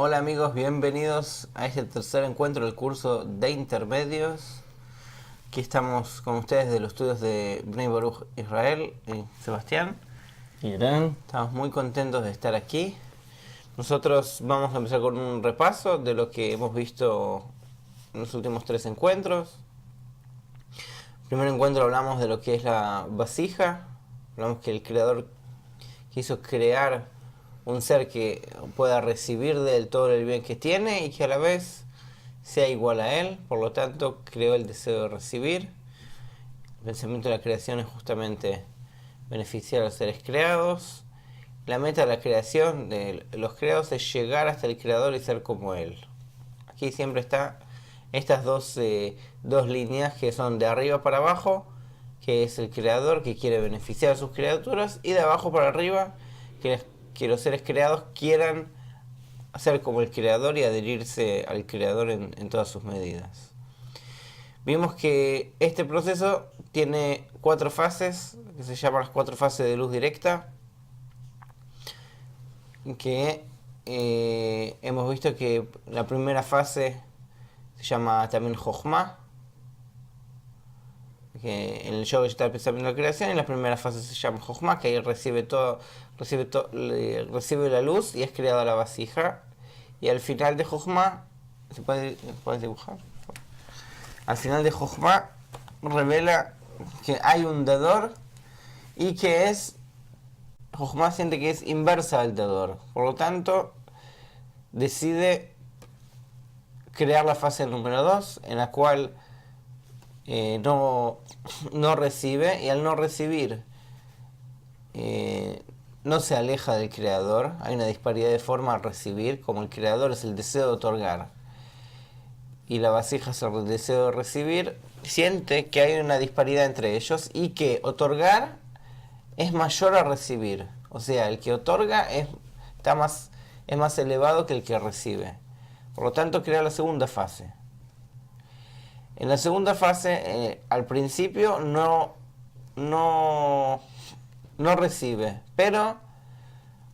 Hola amigos, bienvenidos a este tercer encuentro del curso de intermedios. Aquí estamos con ustedes de los estudios de Bnei Baruch Israel y Sebastián. Irán. Estamos muy contentos de estar aquí. Nosotros vamos a empezar con un repaso de lo que hemos visto en los últimos tres encuentros. En el primer encuentro hablamos de lo que es la vasija. Hablamos que el creador quiso crear un ser que pueda recibir de él todo el bien que tiene y que a la vez sea igual a él. Por lo tanto, creó el deseo de recibir. El pensamiento de la creación es justamente beneficiar a los seres creados. La meta de la creación de los creados es llegar hasta el creador y ser como él. Aquí siempre está estas dos líneas que son de arriba para abajo, que es el creador que quiere beneficiar a sus criaturas, y de abajo para arriba, que los seres creados quieran ser como el creador y adherirse al creador en todas sus medidas. Vimos que este proceso tiene 4 fases, que se llaman las 4 fases de luz directa, que hemos visto que la primera fase se llama también Jochma, que en el yoga está el pensamiento de la creación, y la primera fase se llama Jochma, que ahí recibe la luz y es creada la vasija. Y al final de Jochma, ¿se puede dibujar? Al final de Jochma revela que hay un dador y que es Jochma siente que es inversa al dador. Por lo tanto, decide crear la fase número 2, en la cual no recibe, y al no recibir no se aleja del creador. Hay una disparidad de forma al recibir, como el creador es el deseo de otorgar y la vasija es el deseo de recibir. Siente que hay una disparidad entre ellos y que otorgar es mayor a recibir. O sea, el que otorga es más elevado que el que recibe. Por lo tanto, crea la segunda fase. En la segunda fase, al principio no recibe, pero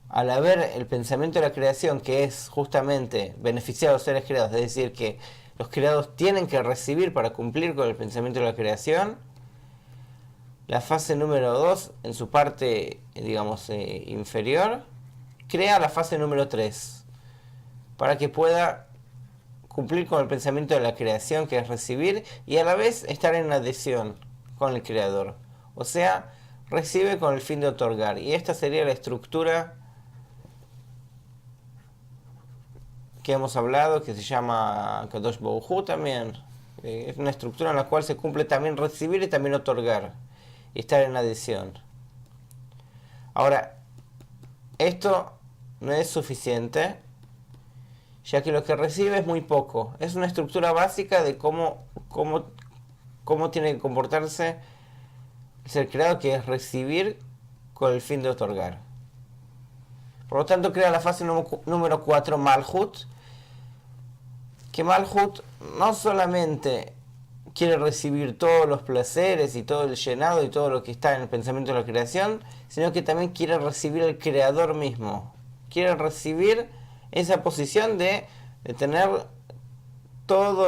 al haber el pensamiento de la creación, que es justamente beneficiar a los seres creados, es decir, que los creados tienen que recibir para cumplir con el pensamiento de la creación, la fase número 2, en su parte, digamos, inferior, crea la fase número 3, para que pueda cumplir con el pensamiento de la creación, que es recibir, y a la vez estar en adhesión con el creador. O sea, recibe con el fin de otorgar. Y esta sería la estructura que hemos hablado, que se llama Kadosh Baruj Hu también. Es una estructura en la cual se cumple también recibir y también otorgar, y estar en adhesión. Ahora, esto no es suficiente, ya que lo que recibe es muy poco. Es una estructura básica de cómo tiene que comportarse el ser creado, que es recibir con el fin de otorgar. Por lo tanto, crea la fase número 4, Malhut, que Malhut no solamente quiere recibir todos los placeres y todo el llenado y todo lo que está en el pensamiento de la creación, sino que también quiere recibir el creador mismo. Quiere recibir esa posición de tener todo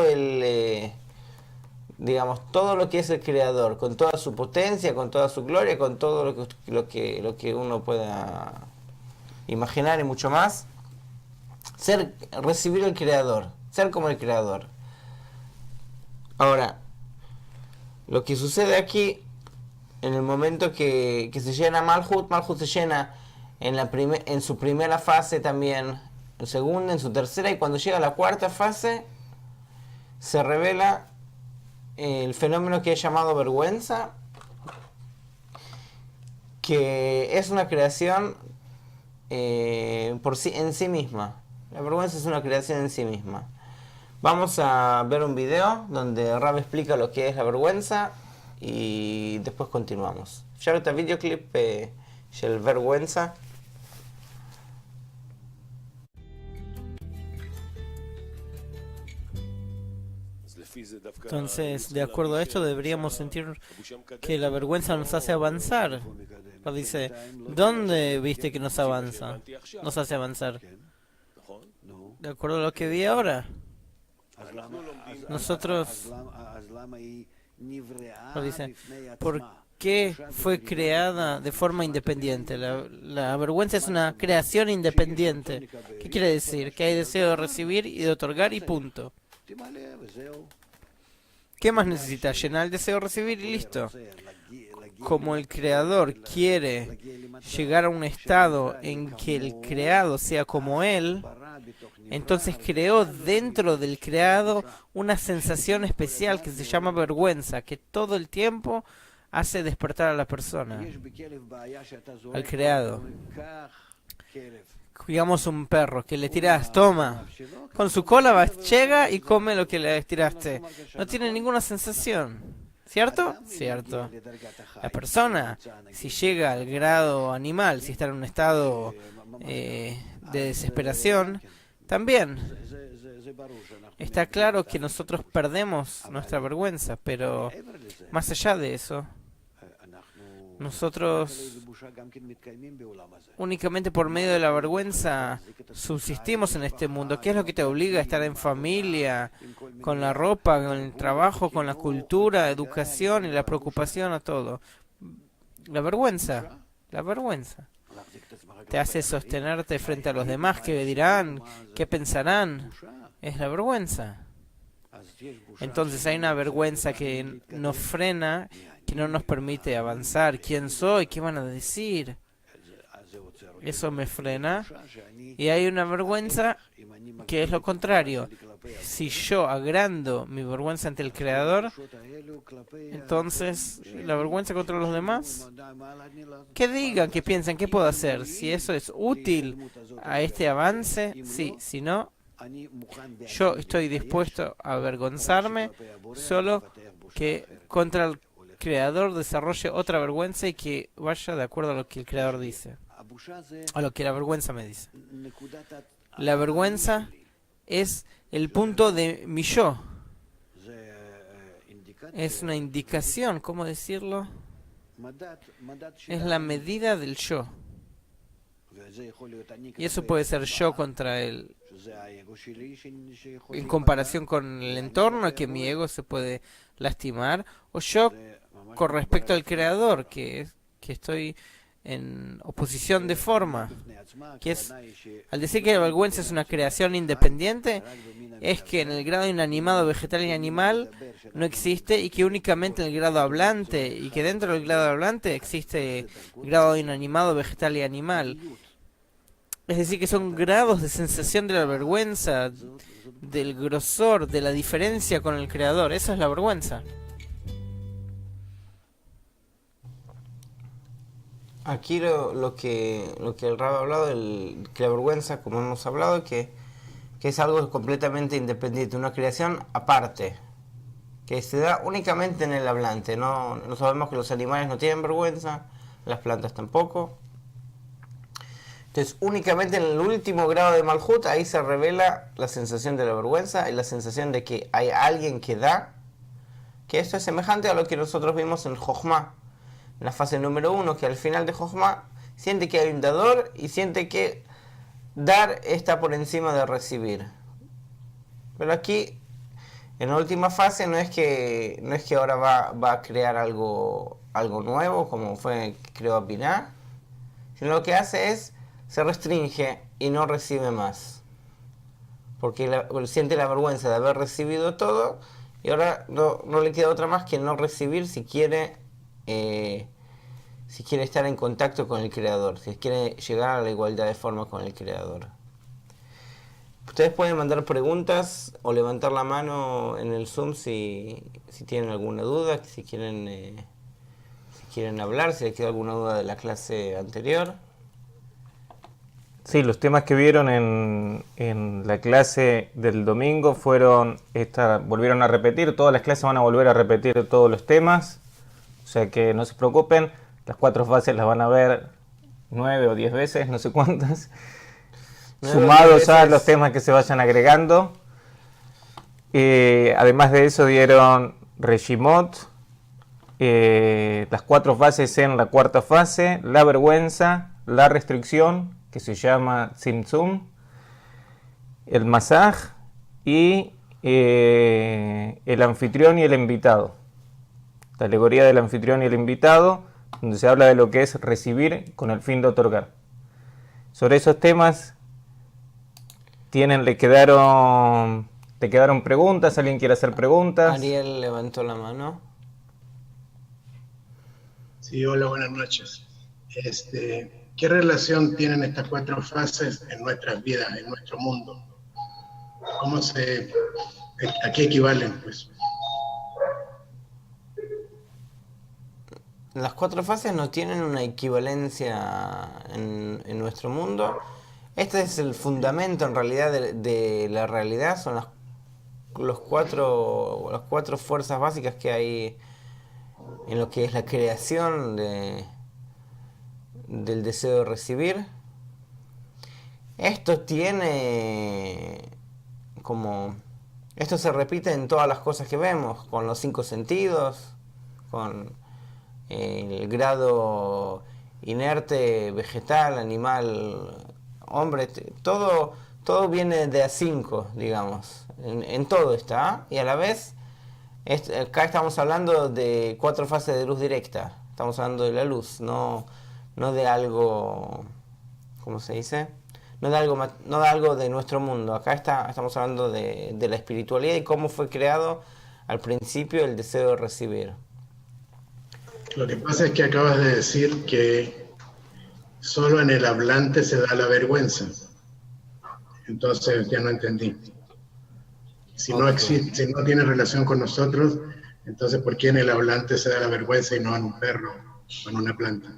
todo lo que es el creador, con toda su potencia, con toda su gloria, con todo lo que uno pueda imaginar y mucho más. Recibir el creador, ser como el creador. Ahora, lo que sucede aquí, en el momento que se llena Malhut se llena en su primera fase también, en segunda, en su tercera, y cuando llega a la cuarta fase se revela el fenómeno que he llamado vergüenza, que es una creación en sí misma. La vergüenza es una creación en sí misma. Vamos a ver un video donde Rab explica lo que es la vergüenza y después continuamos. Ya este videoclip של vergüenza. Entonces, de acuerdo a esto, deberíamos sentir que la vergüenza nos hace avanzar. Pero dice, ¿dónde viste que nos avanza? Nos hace avanzar. de acuerdo a lo que vi ahora. Nosotros, dice, ¿por qué fue creada de forma independiente? La vergüenza es una creación independiente. ¿Qué quiere decir? Que hay deseo de recibir y de otorgar y punto. ¿Qué más necesita? Llenar el deseo de recibir y listo. Como el creador quiere llegar a un estado en que el creado sea como él, entonces creó dentro del creado una sensación especial que se llama vergüenza, que todo el tiempo hace despertar a la persona, al creado. Digamos un perro que le tiras, toma, con su cola llega y come lo que le tiraste. No tiene ninguna sensación. ¿Cierto? Cierto. La persona, si llega al grado animal, si está en un estado de desesperación, también está claro que nosotros perdemos nuestra vergüenza, pero más allá de eso, nosotros únicamente por medio de la vergüenza subsistimos en este mundo. ¿Qué es lo que te obliga a estar en familia, con la ropa, con el trabajo, con la cultura, educación y la preocupación a todo? La vergüenza. La vergüenza te hace sostenerte frente a los demás. ¿Qué dirán? ¿Qué pensarán? Es la vergüenza. Entonces hay una vergüenza que nos frena, que no nos permite avanzar. ¿Quién soy? ¿Qué van a decir? Eso me frena. Y hay una vergüenza que es lo contrario. Si yo agrando mi vergüenza ante el Creador, entonces la vergüenza contra los demás, que digan, que piensen, ¿qué puedo hacer? Si eso es útil a este avance, sí. Si no, yo estoy dispuesto a avergonzarme, solo que contra el Creador desarrolle otra vergüenza y que vaya de acuerdo a lo que el Creador dice, a lo que la vergüenza me dice. La vergüenza es el punto de mi yo. Es una indicación, ¿cómo decirlo? Es la medida del yo. Y eso puede ser yo contra él, en comparación con el entorno, que mi ego se puede lastimar, o yo con respecto al Creador, que estoy en oposición de forma, que es, al decir que la vergüenza es una creación independiente, es que en el grado inanimado, vegetal y animal no existe, y que únicamente en el grado hablante, y que dentro del grado hablante existe el grado inanimado, vegetal y animal. Es decir, que son grados de sensación de la vergüenza, del grosor, de la diferencia con el Creador. Esa es la vergüenza. Aquí lo que el Rab ha hablado, que la vergüenza, como hemos hablado, que es algo completamente independiente, una creación aparte, que se da únicamente en el hablante. No sabemos que los animales no tienen vergüenza, las plantas tampoco. Entonces, únicamente en el último grado de Malhut, ahí se revela la sensación de la vergüenza y la sensación de que hay alguien que da, que esto es semejante a lo que nosotros vimos en Jochma, en la fase número 1, que al final de Jochma siente que hay un dador y siente que dar está por encima de recibir. Pero aquí, en la última fase, no es que ahora va a crear algo nuevo, como fue que creó Binah, sino lo que hace es se restringe y no recibe más, porque siente la vergüenza de haber recibido todo y ahora no le queda otra más que no recibir si quiere estar en contacto con el Creador, si quiere llegar a la igualdad de forma con el Creador. Ustedes pueden mandar preguntas o levantar la mano en el Zoom si tienen alguna duda, si quieren hablar, si les queda alguna duda de la clase anterior. Sí, los temas que vieron en la clase del domingo volvieron a repetir. Todas las clases van a volver a repetir todos los temas. O sea que no se preocupen. Las 4 fases las van a ver 9 o 10 veces, no sé cuántas. Sumados a los temas que se vayan agregando. Además de eso dieron Reshimot. Las 4 fases en la 4ª fase. La vergüenza, la restricción, que se llama Tzimtzum, el masaj y el anfitrión y el invitado. La alegoría del anfitrión y el invitado, donde se habla de lo que es recibir con el fin de otorgar. Sobre esos temas le quedaron preguntas. ¿Alguien quiere hacer preguntas? Ariel levantó la mano. Sí, hola, buenas noches. ¿Qué relación tienen estas 4 fases en nuestras vidas, en nuestro mundo? ¿A qué equivalen, pues? Las 4 fases no tienen una equivalencia en nuestro mundo. Este es el fundamento en realidad de la realidad. Son las cuatro fuerzas básicas que hay en lo que es la creación del deseo de recibir. Esto se repite en todas las cosas que vemos, con los 5 sentidos, con el grado inerte, vegetal, animal, hombre, todo viene de A5, digamos, en todo está, y a la vez, acá estamos hablando de 4 fases de luz directa, estamos hablando de la luz, no de algo, ¿cómo se dice? No de algo de nuestro mundo. Acá estamos hablando de la espiritualidad y cómo fue creado al principio el deseo de recibir. Lo que pasa es que acabas de decir que solo en el hablante se da la vergüenza. Entonces ya no entendí. Si no existe, si no tiene relación con nosotros, entonces ¿por qué en el hablante se da la vergüenza y no en un perro o en una planta?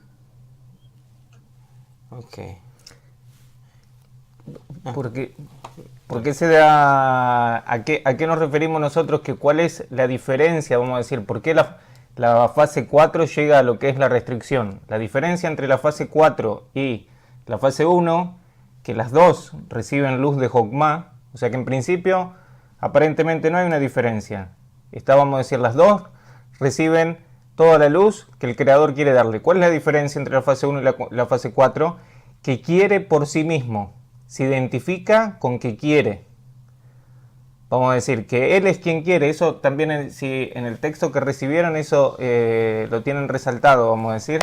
Ok. ¿Por qué se da? ¿A qué nos referimos nosotros? ¿Cuál es la diferencia? Vamos a decir, ¿por qué la fase 4 llega a lo que es la restricción? La diferencia entre la fase 4 y la fase 1, que las dos reciben luz de Jokmah, o sea que en principio aparentemente no hay una diferencia. Vamos a decir, las dos reciben toda la luz que el creador quiere darle. ¿Cuál es la diferencia entre la fase 1 y la fase 4? Que quiere por sí mismo, se identifica con que quiere. Vamos a decir que él es quien quiere. Eso también en el texto que recibieron, eso lo tienen resaltado, vamos a decir.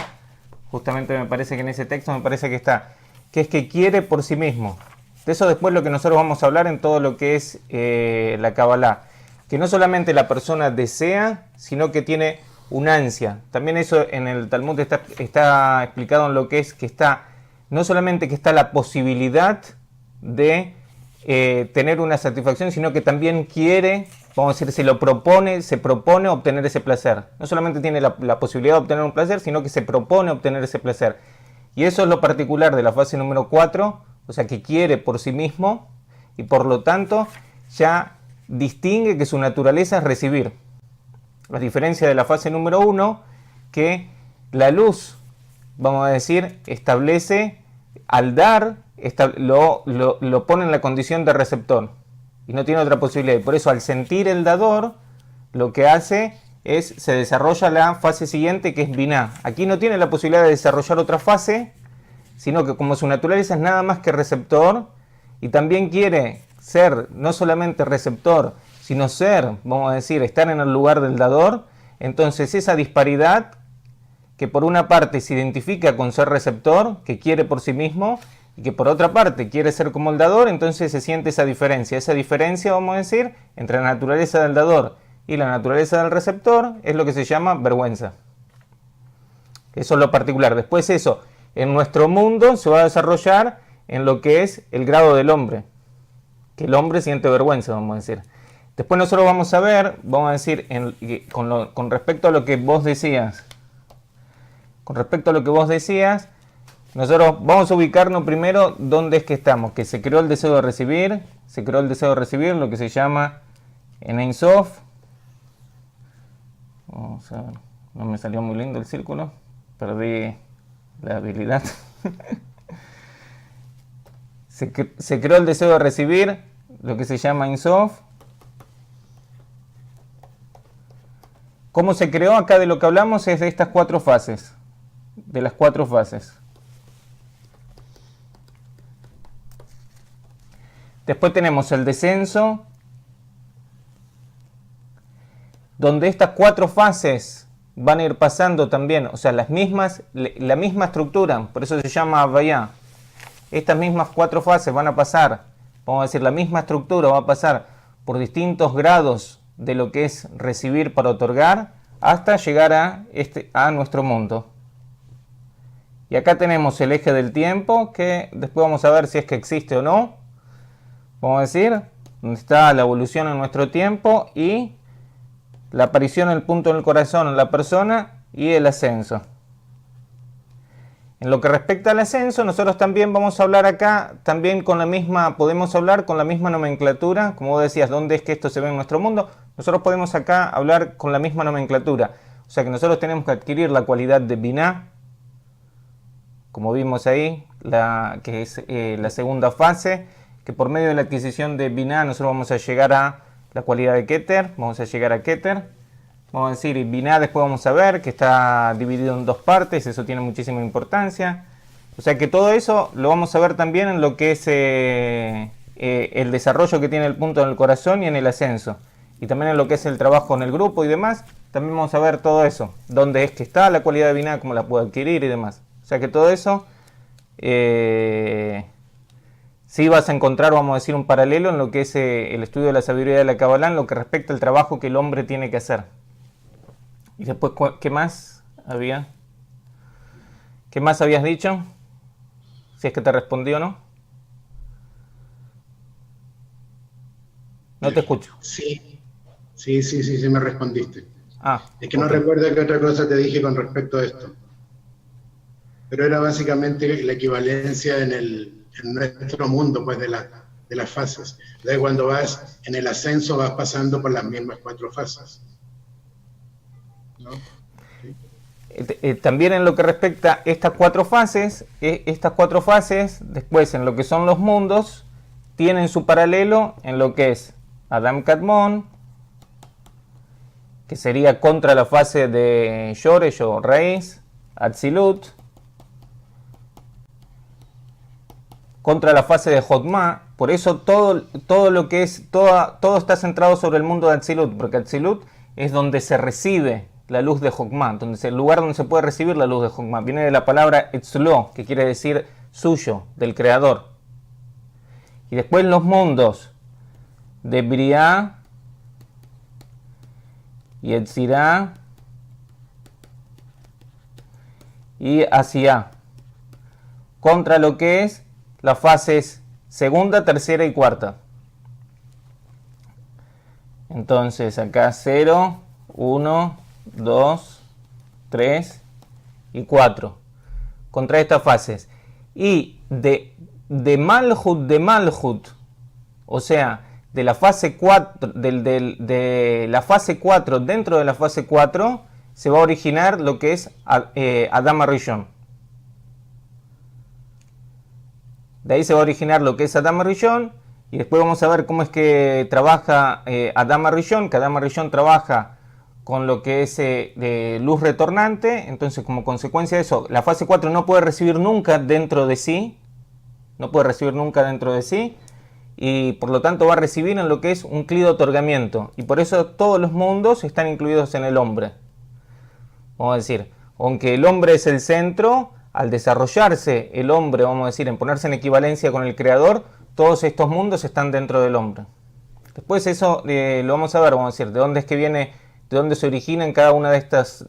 Justamente me parece que en ese texto me parece que está, que es que quiere por sí mismo. De eso después lo que nosotros vamos a hablar en todo lo que es la Kabbalah. Que no solamente la persona desea, sino que tiene una ansia. También eso en el Talmud está explicado en lo que es que está, no solamente que está la posibilidad de tener una satisfacción, sino que también quiere, vamos a decir, se propone obtener ese placer. No solamente tiene la posibilidad de obtener un placer, sino que se propone obtener ese placer. Y eso es lo particular de la fase número 4, o sea que quiere por sí mismo y por lo tanto ya distingue que su naturaleza es recibir. A diferencia de la fase número 1, que la luz, vamos a decir, establece al dar, lo pone en la condición de receptor y no tiene otra posibilidad. Y por eso al sentir el dador, lo que hace es, se desarrolla la fase siguiente, que es Binah. Aquí no tiene la posibilidad de desarrollar otra fase, sino que como su naturaleza es nada más que receptor, y también quiere ser no solamente receptor, sino ser, vamos a decir, estar en el lugar del dador, entonces esa disparidad, que por una parte se identifica con ser receptor, que quiere por sí mismo, y que por otra parte quiere ser como el dador, entonces se siente esa diferencia. Esa diferencia, vamos a decir, entre la naturaleza del dador y la naturaleza del receptor, es lo que se llama vergüenza. Eso es lo particular. Después eso, en nuestro mundo, se va a desarrollar en lo que es el grado del hombre, que el hombre siente vergüenza, vamos a decir. Después nosotros vamos a ver, vamos a decir, con respecto a lo que vos decías, nosotros vamos a ubicarnos primero dónde es que estamos, que se creó el deseo de recibir, lo que se llama en Ein Sof. Vamos a ver, no me salió muy lindo el círculo, perdí la habilidad. Se creó el deseo de recibir, lo que se llama Ein Sof. ¿Cómo se creó? Acá de lo que hablamos es de estas 4 fases, de las 4 fases. Después tenemos el descenso, donde estas 4 fases van a ir pasando también, o sea, la misma estructura, por eso se llama Havaya. Estas mismas 4 fases van a pasar, vamos a decir, la misma estructura va a pasar por distintos grados de lo que es recibir para otorgar, hasta llegar a nuestro mundo. Y acá tenemos el eje del tiempo, que después vamos a ver si es que existe o no. Vamos a decir, donde está la evolución en nuestro tiempo y la aparición del punto en el corazón en la persona y el ascenso. En lo que respecta al ascenso, nosotros también vamos a hablar acá, también podemos hablar con la misma nomenclatura, como vos decías, ¿dónde es que esto se ve en nuestro mundo? Nosotros podemos acá hablar con la misma nomenclatura, o sea que nosotros tenemos que adquirir la cualidad de Binah, como vimos ahí, que es la segunda fase, que por medio de la adquisición de Binah nosotros vamos a llegar a la cualidad de Keter, vamos a llegar a Keter. Vamos a decir, y Binah después vamos a ver que está dividido en 2 partes, eso tiene muchísima importancia. O sea que todo eso lo vamos a ver también en lo que es el desarrollo que tiene el punto en el corazón y en el ascenso. Y también en lo que es el trabajo en el grupo y demás, también vamos a ver todo eso. Dónde es que está la cualidad de Binah, cómo la puedo adquirir y demás. O sea que todo eso, sí vas a encontrar, vamos a decir, un paralelo en lo que es el estudio de la sabiduría de la Kabbalah, en lo que respecta al trabajo que el hombre tiene que hacer. Y después, ¿qué más había? ¿Qué más habías dicho? Si es que te respondió o no. No te escucho. Sí, me respondiste. Es que no okay. recuerdo qué otra cosa te dije con respecto a esto. Pero era básicamente la equivalencia en nuestro mundo, pues, de las fases. Entonces, cuando vas en el ascenso, vas pasando por las mismas 4 fases. ¿No? También en lo que respecta a estas 4 fases, después en lo que son los mundos, tienen su paralelo en lo que es Adam Kadmon, que sería contra la fase de Yoresh o raíz, Atzilut, contra la fase de Jotma. Por eso todo lo que es, todo está centrado sobre el mundo de Atzilut, porque Atzilut es donde se recibe la luz de Jokmah, donde es el lugar donde se puede recibir la luz de Jokmah. Viene de la palabra Etzlo, que quiere decir suyo, del creador. Y después los mundos de Briah y Etzirah y Asiá, contra lo que es las fases segunda, tercera y cuarta. Entonces acá 0, 1, 2, 3 y 4 contra estas fases. Y de Malhut, o sea, de la fase 4, de la fase 4, dentro de la fase 4 se va a originar lo que es Adam Rishon. De ahí se va a originar lo que es Adam Rishon, y después vamos a ver cómo es que trabaja Adam Rishon, que Adam Rishon trabaja con lo que es luz retornante. Entonces, como consecuencia de eso, la fase 4 no puede recibir nunca dentro de sí, y por lo tanto va a recibir en lo que es un cli de otorgamiento, y por eso todos los mundos están incluidos en el hombre. Vamos a decir, aunque el hombre es el centro, al desarrollarse el hombre, vamos a decir, en ponerse en equivalencia con el creador, todos estos mundos están dentro del hombre. Después eso lo vamos a ver, vamos a decir, de dónde es que viene, de dónde se originan cada una de estas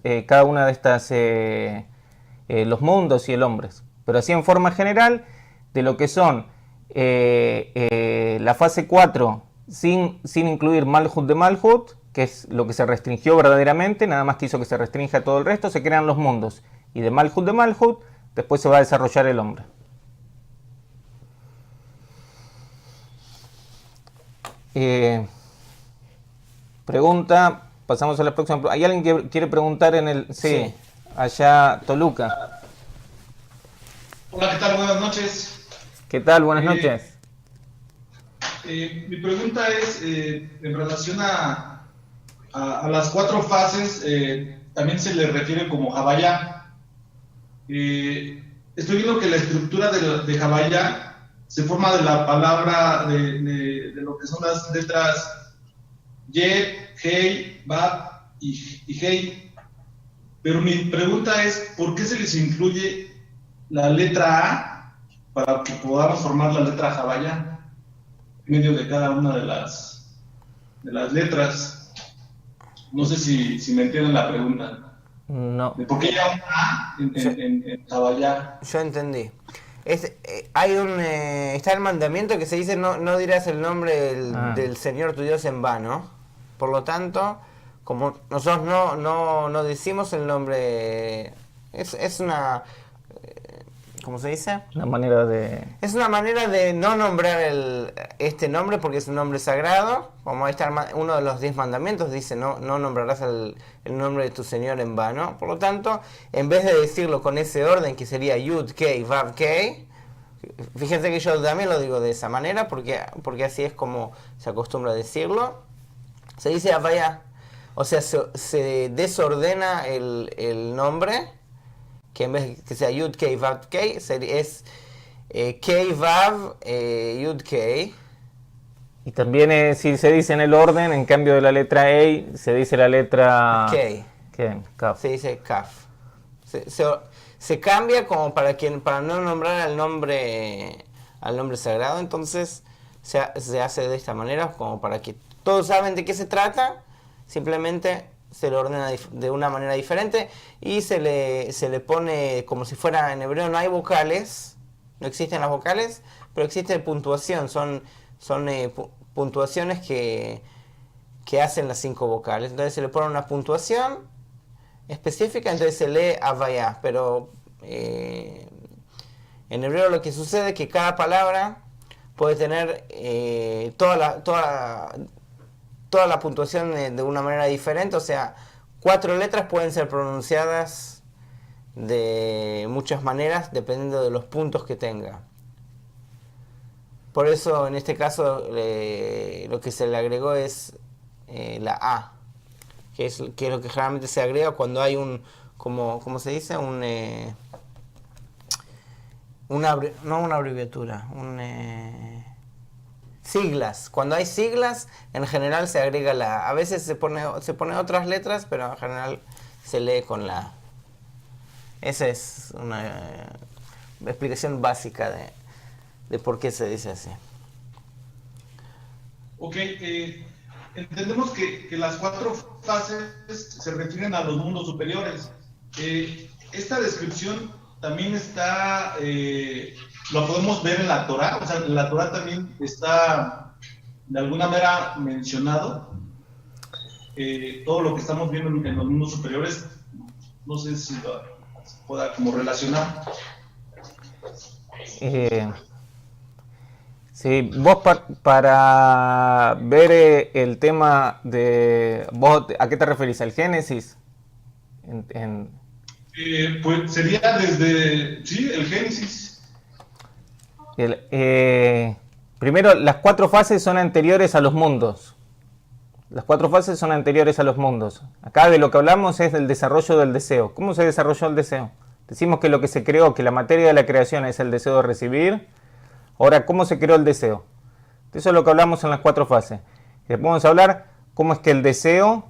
los mundos y el hombre. Pero así en forma general, de lo que son la fase 4 sin incluir Malhut de Malhut, que es lo que se restringió verdaderamente, nada más que hizo que se restrinja todo el resto, se crean los mundos. Y de Malhut, después se va a desarrollar el hombre. Pregunta, pasamos a la próxima. ¿Hay alguien que quiere preguntar en el...? Sí, allá Toluca. Hola, ¿qué tal? Buenas noches. ¿Qué tal? Buenas noches. Mi pregunta es en relación a las 4 fases, también se le refiere como Havaya. Estoy viendo que la estructura de Havaya se forma de la palabra, de lo que son las letras Yed, Hei, Bab y Hei. Pero mi pregunta es, ¿por qué se les incluye la letra A para que podamos formar la letra Jabaya en medio de cada una de las letras? No sé si me entienden la pregunta. No. ¿De por qué ya un A en Jabaya? Yo entendí. Está el mandamiento que se dice no dirás el nombre del Señor tu Dios en vano. Por lo tanto, como nosotros no decimos el nombre, es una, ¿cómo se dice? Una manera de... Es una manera de no nombrar este nombre porque es un nombre sagrado. Como uno de los 10 mandamientos dice no nombrarás el nombre de tu Señor en vano. Por lo tanto, en vez de decirlo con ese orden que sería Yud, Kei, Vav, Kei, fíjense que yo también lo digo de esa manera porque así es como se acostumbra a decirlo. Se dice Havaya, o sea, se desordena el nombre, que en vez que sea Yud, Kei, Vav, Kei, es Kei, Vav, Yud, Kei. Y también si se dice en el orden, en cambio de la letra E, se dice la letra... Kei. Kaf. Se dice Kaf. Se cambia como para no nombrar al nombre sagrado, entonces se hace de esta manera como para que todos saben de qué se trata, simplemente se lo ordena de una manera diferente y se le pone como si fuera en hebreo, no hay vocales, no existen las vocales, pero existe puntuación, son puntuaciones que hacen las 5 vocales, entonces se le pone una puntuación específica, entonces se lee Havaya, pero en hebreo lo que sucede es que cada palabra puede tener toda la puntuación de una manera diferente, o sea, 4 letras pueden ser pronunciadas de muchas maneras dependiendo de los puntos que tenga. Por eso en este caso lo que se le agregó es la A, que es lo que generalmente se agrega cuando hay ¿cómo se dice? No una abreviatura, siglas. Cuando hay siglas, en general se agrega la A. A veces se pone otras letras, pero en general se lee con la A. Esa es una explicación básica de por qué se dice así. Ok, entendemos que las 4 fases se refieren a los mundos superiores. Esta descripción también está, lo podemos ver en la Torá, o sea, en la Torá también está de alguna manera mencionado todo lo que estamos viendo en los mundos superiores. No sé si se pueda como relacionar. Sí, vos para ver el tema de... ¿Vos a qué te referís? ¿Al Génesis? Pues sería desde, sí, el Génesis. Primero, las 4 fases son anteriores a los mundos. Las 4 fases son anteriores a los mundos. Acá de lo que hablamos es del desarrollo del deseo. ¿Cómo se desarrolló el deseo? Decimos que lo que se creó, que la materia de la creación es el deseo de recibir. Ahora, ¿cómo se creó el deseo? Eso es lo que hablamos en las 4 fases. Después vamos a hablar cómo es que el deseo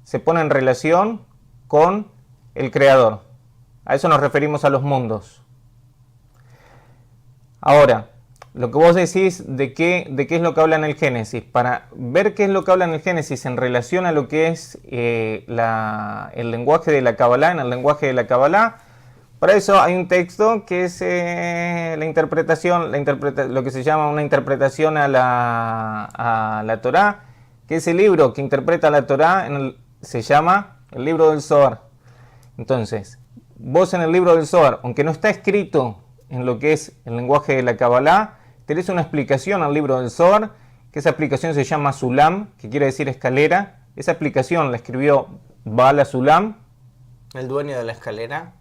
se pone en relación con el creador. A eso nos referimos a los mundos. Ahora, lo que vos decís de qué es lo que habla en el Génesis, para ver qué es lo que habla en el Génesis en relación a lo que es el lenguaje de la Kabbalah, en el lenguaje de la Kabbalah, para eso hay un texto que es la interpretación, lo que se llama una interpretación a la Torá, que ese libro que interpreta la Torá se llama el libro del Zohar. Entonces, vos en el libro del Zohar, aunque no está escrito en lo que es el lenguaje de la Kabbalah, tenés una explicación al libro del Zohar, que esa explicación se llama Sulam, que quiere decir escalera. Esa explicación la escribió Baal Sulam. El dueño de la escalera.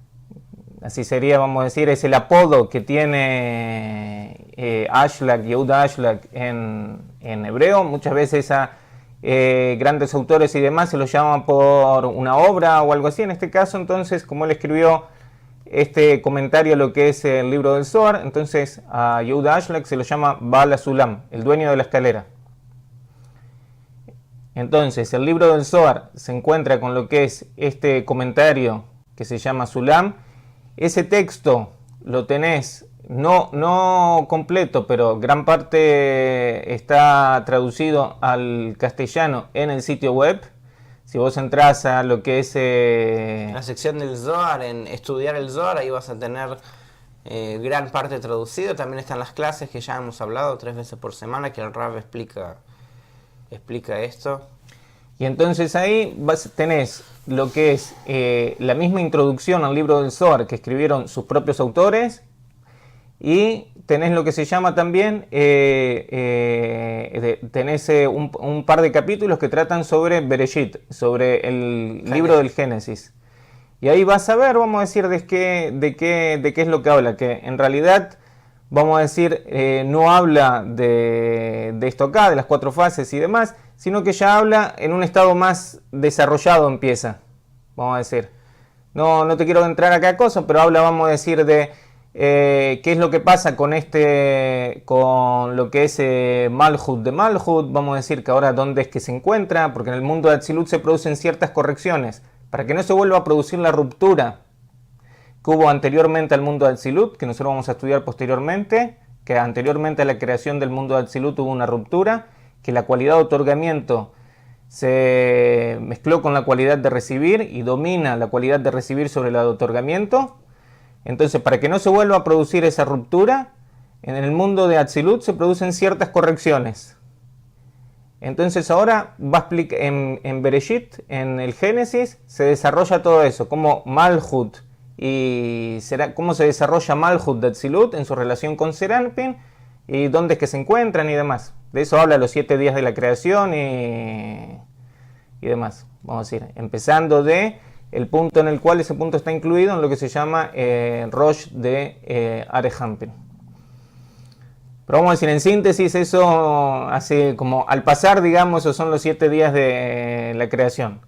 Así sería, vamos a decir, es el apodo que tiene Ashlag, Yehuda Ashlag en hebreo. Muchas veces a grandes autores y demás se los llaman por una obra o algo así. En este caso, entonces, como él escribió este comentario a lo que es el libro del Zohar. Entonces a Yehuda Ashlag se lo llama Baal HaSulam, el dueño de la escalera. Entonces el libro del Zohar se encuentra con lo que es este comentario que se llama Sulam. Ese texto lo tenés no completo, pero gran parte está traducido al castellano en el sitio web. Si vos entras a lo que es la sección del Zohar, en estudiar el Zohar, ahí vas a tener gran parte traducido. También están las clases que ya hemos hablado 3 veces por semana, que el Rav explica esto. Y entonces ahí tenés lo que es la misma introducción al libro del Zohar que escribieron sus propios autores, y tenés lo que se llama también, tenés un par de capítulos que tratan sobre Bereshit, sobre el libro del Génesis. Y ahí vas a ver, vamos a decir, de qué es lo que habla, que en realidad, vamos a decir, no habla de esto acá, de las 4 fases y demás, sino que ya habla en un estado más desarrollado, empieza, vamos a decir. No te quiero entrar acá a cosas, pero habla, vamos a decir, de qué es lo que pasa con lo que es Malhut de Malhut. Vamos a decir que ahora dónde es que se encuentra, porque en el mundo de Atzilut se producen ciertas correcciones, para que no se vuelva a producir la ruptura que hubo anteriormente al mundo de Atzilut, que nosotros vamos a estudiar posteriormente, que anteriormente a la creación del mundo de Atzilut hubo una ruptura, que la cualidad de otorgamiento se mezcló con la cualidad de recibir y domina la cualidad de recibir sobre la de otorgamiento. Entonces, para que no se vuelva a producir esa ruptura, en el mundo de Atzilut se producen ciertas correcciones. Entonces ahora va a explicar en Bereshit, en el Génesis, se desarrolla todo eso, como Malhut, y cómo se desarrolla Malhut de Atzilut en su relación con Serampin, y dónde es que se encuentran y demás. De eso habla los 7 días de la creación y demás. Vamos a decir, empezando de el punto en el cual ese punto está incluido en lo que se llama Rosh de Arehampin. Pero vamos a decir, en síntesis, eso hace como al pasar, digamos, esos son los 7 días de la creación.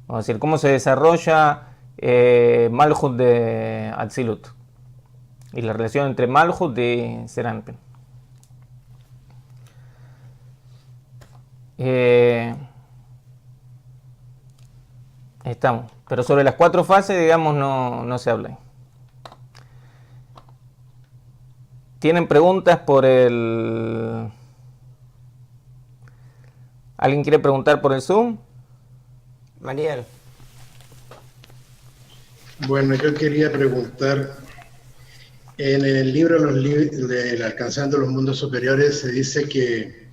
Vamos a decir, cómo se desarrolla Malhut de Atzilut y la relación entre Malhut y Serampin. Estamos. Pero sobre las 4 fases, digamos, no se habla. ¿Tienen preguntas por el...? ¿Alguien quiere preguntar por el Zoom? Mariel. Bueno, yo quería preguntar, en el libro de Alcanzando los Mundos Superiores se dice que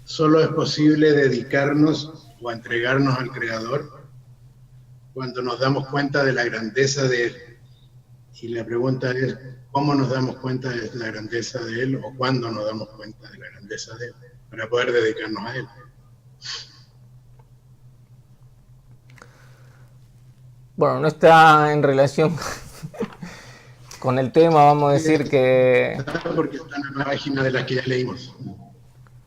solo es posible dedicarnos o entregarnos al Creador cuando nos damos cuenta de la grandeza de Él. Y la pregunta es, ¿cómo nos damos cuenta de la grandeza de Él o cuándo nos damos cuenta de la grandeza de Él para poder dedicarnos a Él? Bueno, no está en relación con el tema, vamos a decir que... Porque está en la página de la que ya leímos.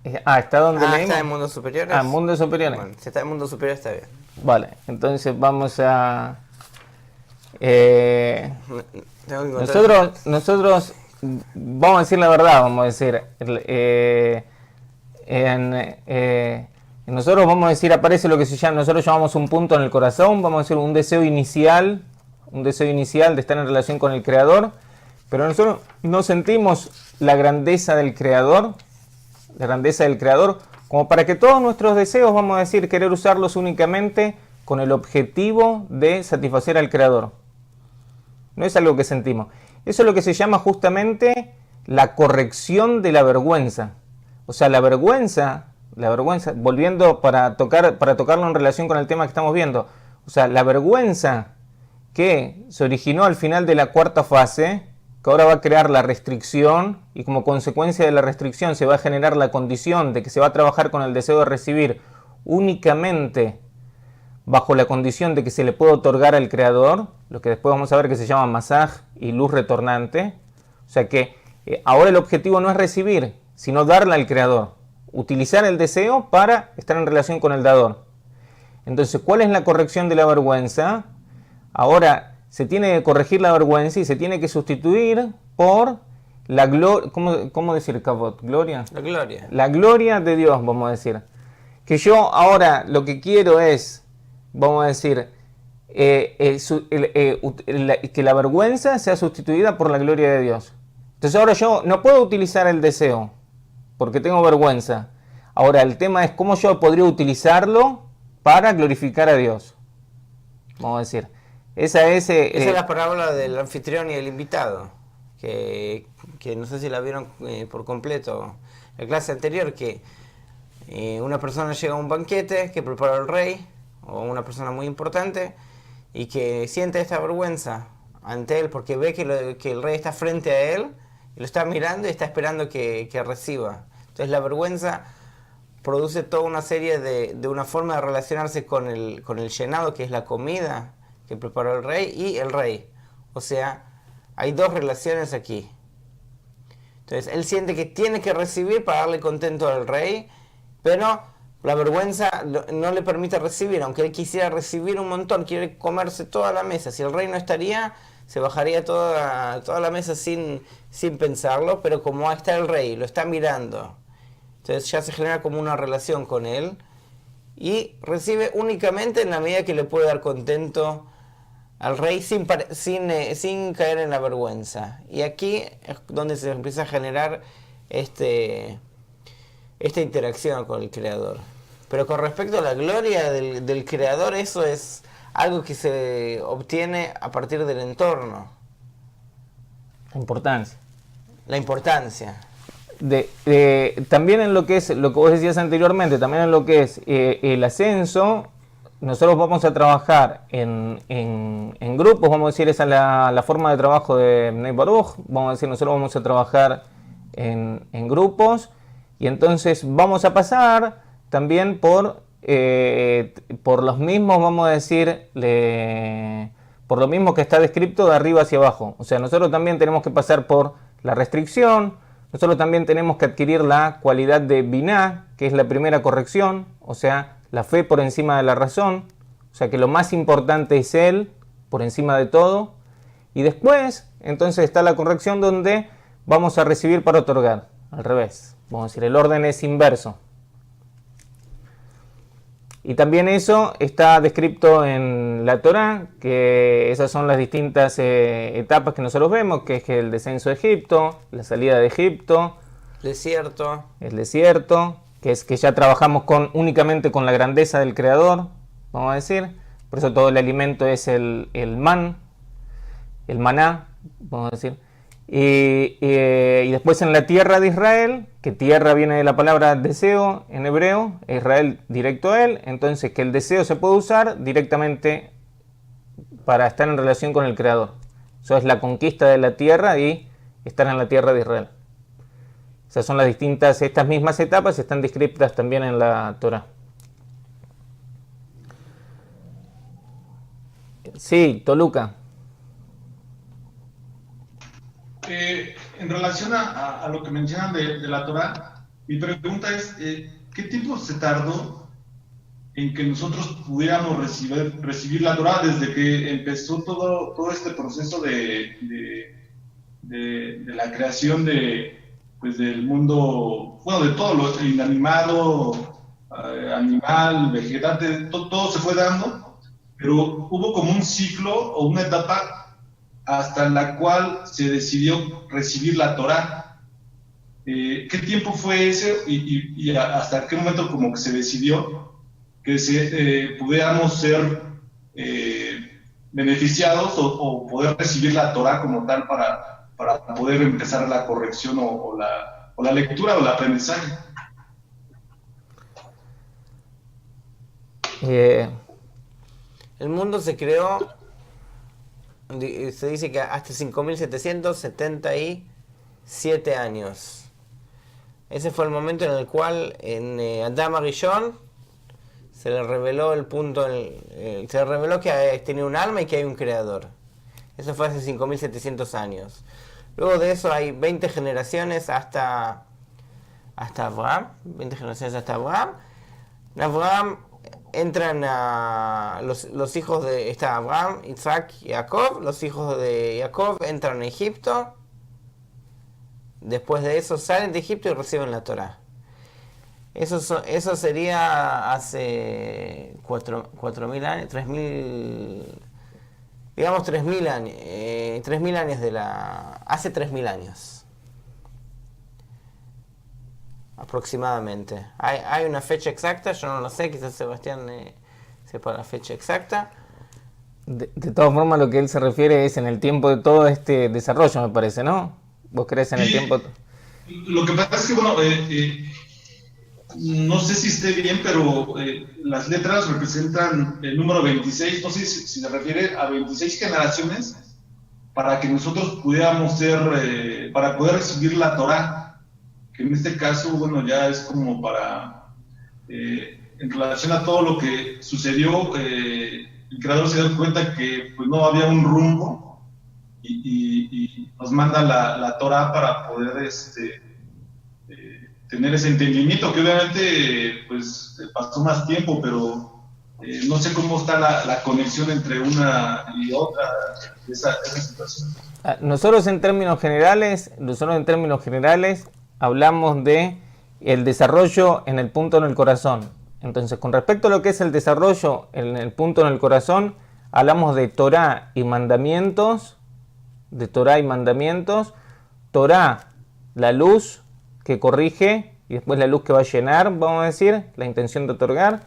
¿Está donde leímos? ¿Está en Mundos Superiores? Mundos Superiores. Bueno, si está en Mundos Superiores está bien. Vale, entonces vamos a... nosotros vamos a decir la verdad, vamos a decir... nosotros vamos a decir, aparece lo que se llama, nosotros llamamos un punto en el corazón, vamos a decir un deseo inicial de estar en relación con el Creador, pero nosotros no sentimos la grandeza del Creador, como para que todos nuestros deseos, vamos a decir, querer usarlos únicamente con el objetivo de satisfacer al Creador. No es algo que sentimos. Eso es lo que se llama justamente la corrección de la vergüenza. O sea, la vergüenza, volviendo para tocarlo en relación con el tema que estamos viendo, o sea, la vergüenza que se originó al final de la 4ª fase, que ahora va a crear la restricción, y como consecuencia de la restricción se va a generar la condición de que se va a trabajar con el deseo de recibir únicamente bajo la condición de que se le puede otorgar al Creador, lo que después vamos a ver que se llama masaj y luz retornante. O sea que ahora el objetivo no es recibir, sino darle al Creador, utilizar el deseo para estar en relación con el dador. Entonces, ¿cuál es la corrección de la vergüenza? Ahora, se tiene que corregir la vergüenza y se tiene que sustituir por la gloria. ¿Cómo decir kavod? ¿Gloria? La gloria. La gloria de Dios, vamos a decir. Que yo ahora lo que quiero es, vamos a decir, que la vergüenza sea sustituida por la gloria de Dios. Entonces ahora yo no puedo utilizar el deseo, porque tengo vergüenza. Ahora el tema es cómo yo podría utilizarlo para glorificar a Dios. Vamos a decir. Esa es la parábola del anfitrión y el invitado, que no sé si la vieron por completo. La clase anterior, que una persona llega a un banquete que preparó el rey, o una persona muy importante, y que siente esta vergüenza ante él, porque ve que el rey está frente a él, y lo está mirando y está esperando que reciba. Entonces la vergüenza produce toda una serie de una forma de relacionarse con el llenado, que es la comida que preparó el rey, y el rey. O sea, hay dos relaciones aquí. Entonces él siente que tiene que recibir para darle contento al rey, pero la vergüenza no le permite recibir, aunque él quisiera recibir un montón, quiere comerse toda la mesa. Si el rey no estaría, se bajaría toda la mesa sin pensarlo, pero como está el rey, lo está mirando, entonces ya se genera como una relación con él, y recibe únicamente en la medida que le puede dar contento al rey sin caer en la vergüenza. Y aquí es donde se empieza a generar esta interacción con el Creador. Pero con respecto a la gloria del Creador, eso es algo que se obtiene a partir del entorno. Importancia. La importancia. También en lo que es, lo que vos decías anteriormente, también en lo que es el ascenso, nosotros vamos a trabajar en grupos, vamos a decir, esa es la forma de trabajo de Bnei Baruch, vamos a decir, nosotros vamos a trabajar en grupos, y entonces vamos a pasar también por los mismos, vamos a decir, por lo mismo que está descrito de arriba hacia abajo. O sea, nosotros también tenemos que pasar por la restricción, nosotros también tenemos que adquirir la cualidad de biná, que es la primera corrección, o sea, la fe por encima de la razón, o sea que lo más importante es Él por encima de todo, y después entonces está la corrección donde vamos a recibir para otorgar, al revés, vamos a decir, el orden es inverso. Y también eso está descrito en la Torá, que esas son las distintas etapas que nosotros vemos, que es que el descenso de Egipto, la salida de Egipto, el desierto, que es que ya trabajamos únicamente con la grandeza del Creador, vamos a decir, por eso todo el alimento es el maná, vamos a decir. Y después en la tierra de Israel, que tierra viene de la palabra deseo en hebreo, Israel directo a él, entonces que el deseo se puede usar directamente para estar en relación con el Creador. Eso es la conquista de la tierra y estar en la tierra de Israel. Esas son las distintas, estas mismas etapas están descritas también en la Torá. Sí, Toluca. En relación a lo que mencionan de la Torá, mi pregunta es, ¿qué tiempo se tardó en que nosotros pudiéramos recibir la Torá desde que empezó todo este proceso de la creación del mundo, bueno, de todo lo inanimado, animal, vegetante, todo se fue dando, pero hubo como un ciclo o una etapa hasta la cual se decidió recibir la Torá? ¿Qué tiempo fue ese y hasta qué momento como que se decidió que pudiéramos ser beneficiados o poder recibir la Torá como tal para poder empezar la corrección o la lectura o el aprendizaje? El mundo se creó, se dice que hasta 5.777 años. Ese fue el momento en el cual en Adam Arishon se le reveló se le reveló que tenía un alma y que hay un creador. Eso fue hace 5.700 años. Luego de eso hay 20 generaciones hasta Abraham. 20 generaciones hasta Abraham. Abraham entran a los hijos de está Abraham, Isaac y Jacob. Los hijos de Jacob entran a Egipto. Después de eso salen de Egipto y reciben la Torá. Eso sería hace 4.000 años, 3.000, digamos 3.000 años, 3.000 años hace 3.000 años. Aproximadamente. Hay una fecha exacta, yo no lo sé, quizás Sebastián sepa la fecha exacta. De todas formas, lo que él se refiere es en el tiempo de todo este desarrollo, me parece, ¿no? ¿Vos crees en el tiempo? Lo que pasa es que, bueno, no sé si esté bien, pero las letras representan el número 26, no sé si se refiere a 26 generaciones para que nosotros pudiéramos para poder recibir la Torá, que en este caso, bueno, ya es como para, en relación a todo lo que sucedió, el creador se dio cuenta que pues no había un rumbo y nos manda la Torá para poder tener ese entendimiento, que obviamente pues pasó más tiempo, pero no sé cómo está la conexión entre una y otra, esa situación. Nosotros en términos generales hablamos de el desarrollo en el punto en el corazón. Entonces, con respecto a lo que es el desarrollo en el punto en el corazón, hablamos de Torá y mandamientos, Torá, la luz que corrige, y después la luz que va a llenar, vamos a decir, la intención de otorgar,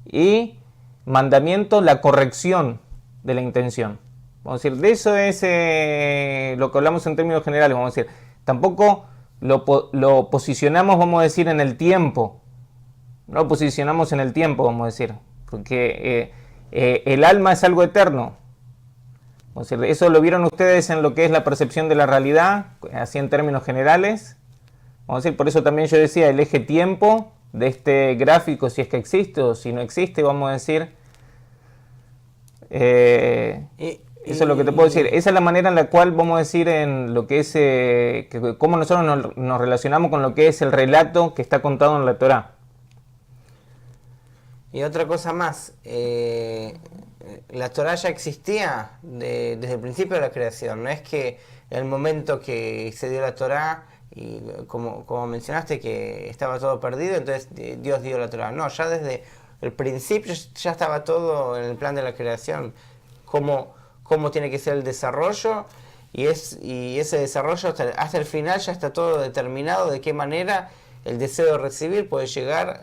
y mandamiento, la corrección de la intención. Vamos a decir, de eso es lo que hablamos en términos generales, vamos a decir. Tampoco lo posicionamos, vamos a decir, en el tiempo. No lo posicionamos en el tiempo, vamos a decir, porque el alma es algo eterno. Vamos a decir, eso lo vieron ustedes en lo que es la percepción de la realidad, así en términos generales. Vamos a decir, por eso también yo decía el eje tiempo de este gráfico, si es que existe o si no existe, vamos a decir. Eso es lo que te puedo decir. Esa es la manera en la cual vamos a decir en lo que es cómo nosotros nos relacionamos con lo que es el relato que está contado en la Torá. Y otra cosa más, la Torá ya existía desde el principio de la creación. No es que en el momento que se dio la Torá, y como mencionaste, que estaba todo perdido, entonces Dios dio la Torá. No, ya desde el principio ya estaba todo en el plan de la creación. Cómo tiene que ser el desarrollo, y ese desarrollo hasta el final ya está todo determinado, de qué manera el deseo de recibir puede llegar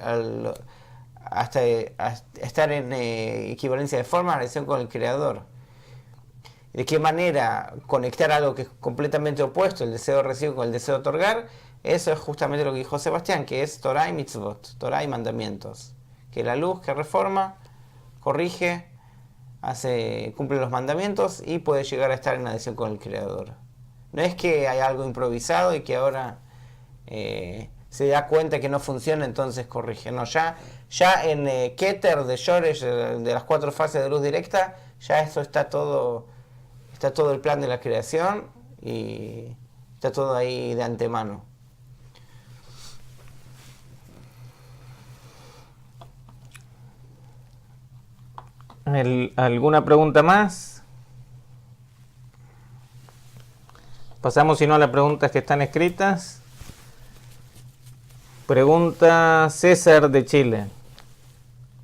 hasta estar en equivalencia de forma, en relación con el Creador. De qué manera conectar algo que es completamente opuesto, el deseo de recibir, con el deseo de otorgar. Eso es justamente lo que dijo Sebastián, que es Torah y mitzvot, Torah y mandamientos. Que la luz que reforma, corrige, cumple los mandamientos y puede llegar a estar en adhesión con el Creador. No es que hay algo improvisado y que ahora se da cuenta que no funciona, entonces corrige. No, ya en Keter de Shoresh, de las 4 fases de luz directa, ya eso está todo el plan de la creación y está todo ahí de antemano. ¿Alguna pregunta más? Pasamos, si no, a las preguntas que están escritas. Pregunta César de Chile.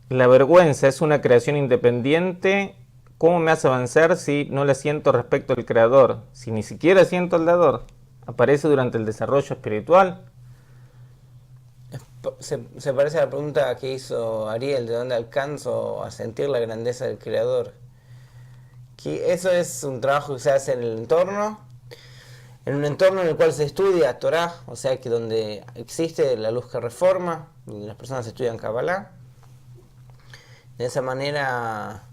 ¿La vergüenza es una creación independiente? ¿Cómo me hace avanzar si no la siento respecto al Creador? Si ni siquiera siento al dador. ¿Aparece durante el desarrollo espiritual? Se parece a la pregunta que hizo Ariel, ¿de dónde alcanzo a sentir la grandeza del Creador? Eso es un trabajo que se hace en el entorno, en un entorno en el cual se estudia Torah, o sea que donde existe la luz que reforma, donde las personas estudian Kabbalah. De esa manera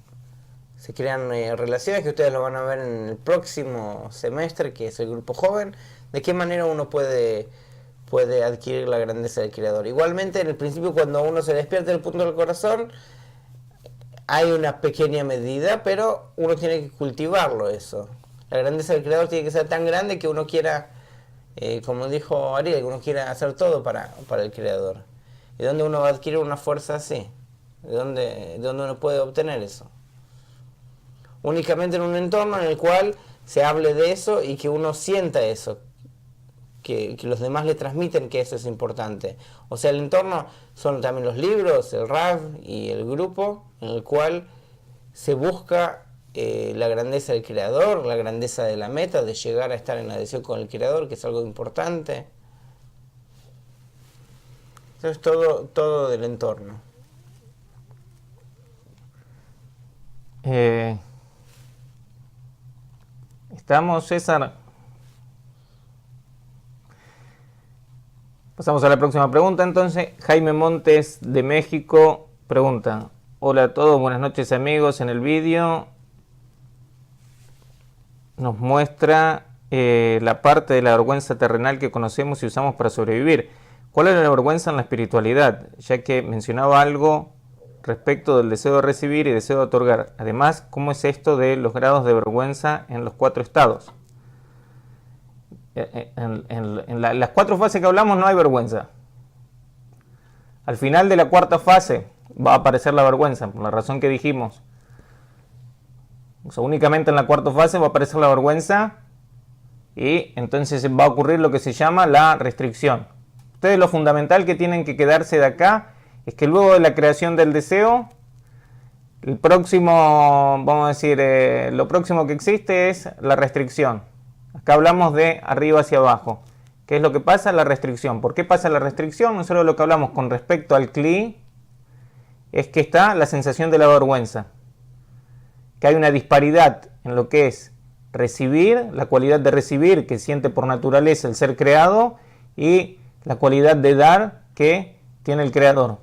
se crean relaciones que ustedes lo van a ver en el próximo semestre, que es el grupo joven, de qué manera uno puede adquirir la grandeza del Creador. Igualmente, en el principio, cuando uno se despierta del punto del corazón, hay una pequeña medida, pero uno tiene que cultivarlo eso. La grandeza del Creador tiene que ser tan grande que uno quiera, como dijo Ariel, que uno quiera hacer todo para el Creador. ¿Y dónde uno va a adquirir una fuerza así? de dónde uno puede obtener eso? Únicamente en un entorno en el cual se hable de eso y que uno sienta eso, que los demás le transmiten que eso es importante. O sea, el entorno son también los libros, el Rav y el grupo en el cual se busca la grandeza del creador, la grandeza de la meta, de llegar a estar en adhesión con el creador, que es algo importante. Eso es todo del entorno. Estamos, César. Pasamos a la próxima pregunta. Entonces, Jaime Montes de México pregunta: hola a todos, buenas noches amigos. En el vídeo nos muestra la parte de la vergüenza terrenal que conocemos y usamos para sobrevivir. ¿Cuál es la vergüenza en la espiritualidad? Ya que mencionaba algo respecto del deseo de recibir y deseo de otorgar. Además, ¿cómo es esto de los grados de vergüenza en los 4 estados? En las 4 fases que hablamos no hay vergüenza. Al final de la 4ª fase va a aparecer la vergüenza, por la razón que dijimos. O sea, únicamente en la 4ª fase va a aparecer la vergüenza y entonces va a ocurrir lo que se llama la restricción. Ustedes lo fundamental que tienen que quedarse de acá es que luego de la creación del deseo, el próximo, vamos a decir, lo próximo que existe es la restricción. Acá hablamos de arriba hacia abajo. ¿Qué es lo que pasa? La restricción. ¿Por qué pasa la restricción? Nosotros lo que hablamos con respecto al Kli es que está la sensación de la vergüenza. Que hay una disparidad en lo que es recibir, la cualidad de recibir que siente por naturaleza el ser creado y la cualidad de dar que tiene el creador.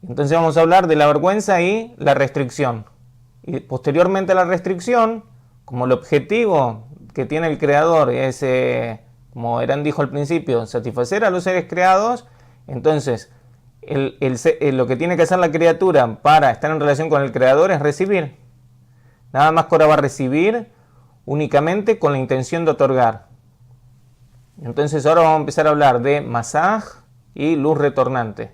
Entonces vamos a hablar de la vergüenza y la restricción. Y posteriormente a la restricción, como el objetivo que tiene el creador es, como Eran dijo al principio, satisfacer a los seres creados, entonces lo que tiene que hacer la criatura para estar en relación con el creador es recibir. Nada más que ahora va a recibir únicamente con la intención de otorgar. Entonces ahora vamos a empezar a hablar de masaj y luz retornante,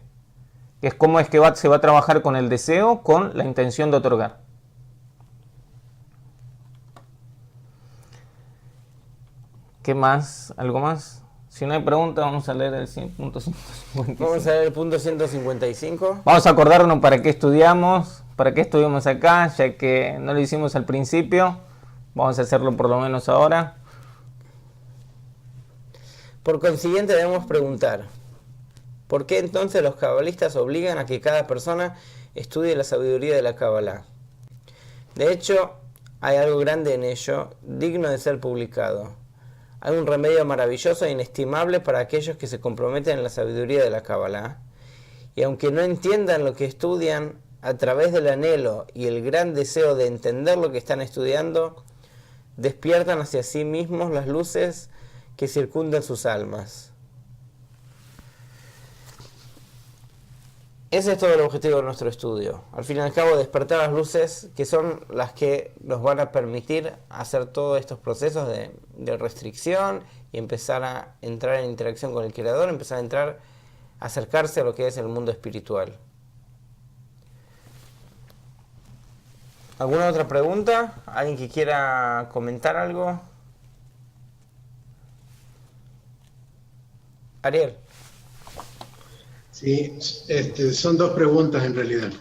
que es cómo es que se va a trabajar con el deseo con la intención de otorgar. ¿Qué más? ¿Algo más? Si no hay pregunta, vamos a leer el punto 155. Vamos a leer el punto 155. Vamos a acordarnos para qué estudiamos acá, ya que no lo hicimos al principio. Vamos a hacerlo por lo menos ahora. Por consiguiente debemos preguntar, ¿por qué entonces los cabalistas obligan a que cada persona estudie la sabiduría de la Kabbalah? De hecho, hay algo grande en ello, digno de ser publicado. Hay un remedio maravilloso e inestimable para aquellos que se comprometen en la sabiduría de la Kabbalah. Y aunque no entiendan lo que estudian, a través del anhelo y el gran deseo de entender lo que están estudiando, despiertan hacia sí mismos las luces que circundan sus almas. Ese es todo el objetivo de nuestro estudio. Al fin y al cabo, despertar las luces que son las que nos van a permitir hacer todos estos procesos de restricción y empezar a entrar en interacción con el Creador, empezar a acercarse a lo que es el mundo espiritual. ¿Alguna otra pregunta? ¿Alguien que quiera comentar algo? Ariel. Sí, son 2 preguntas en realidad.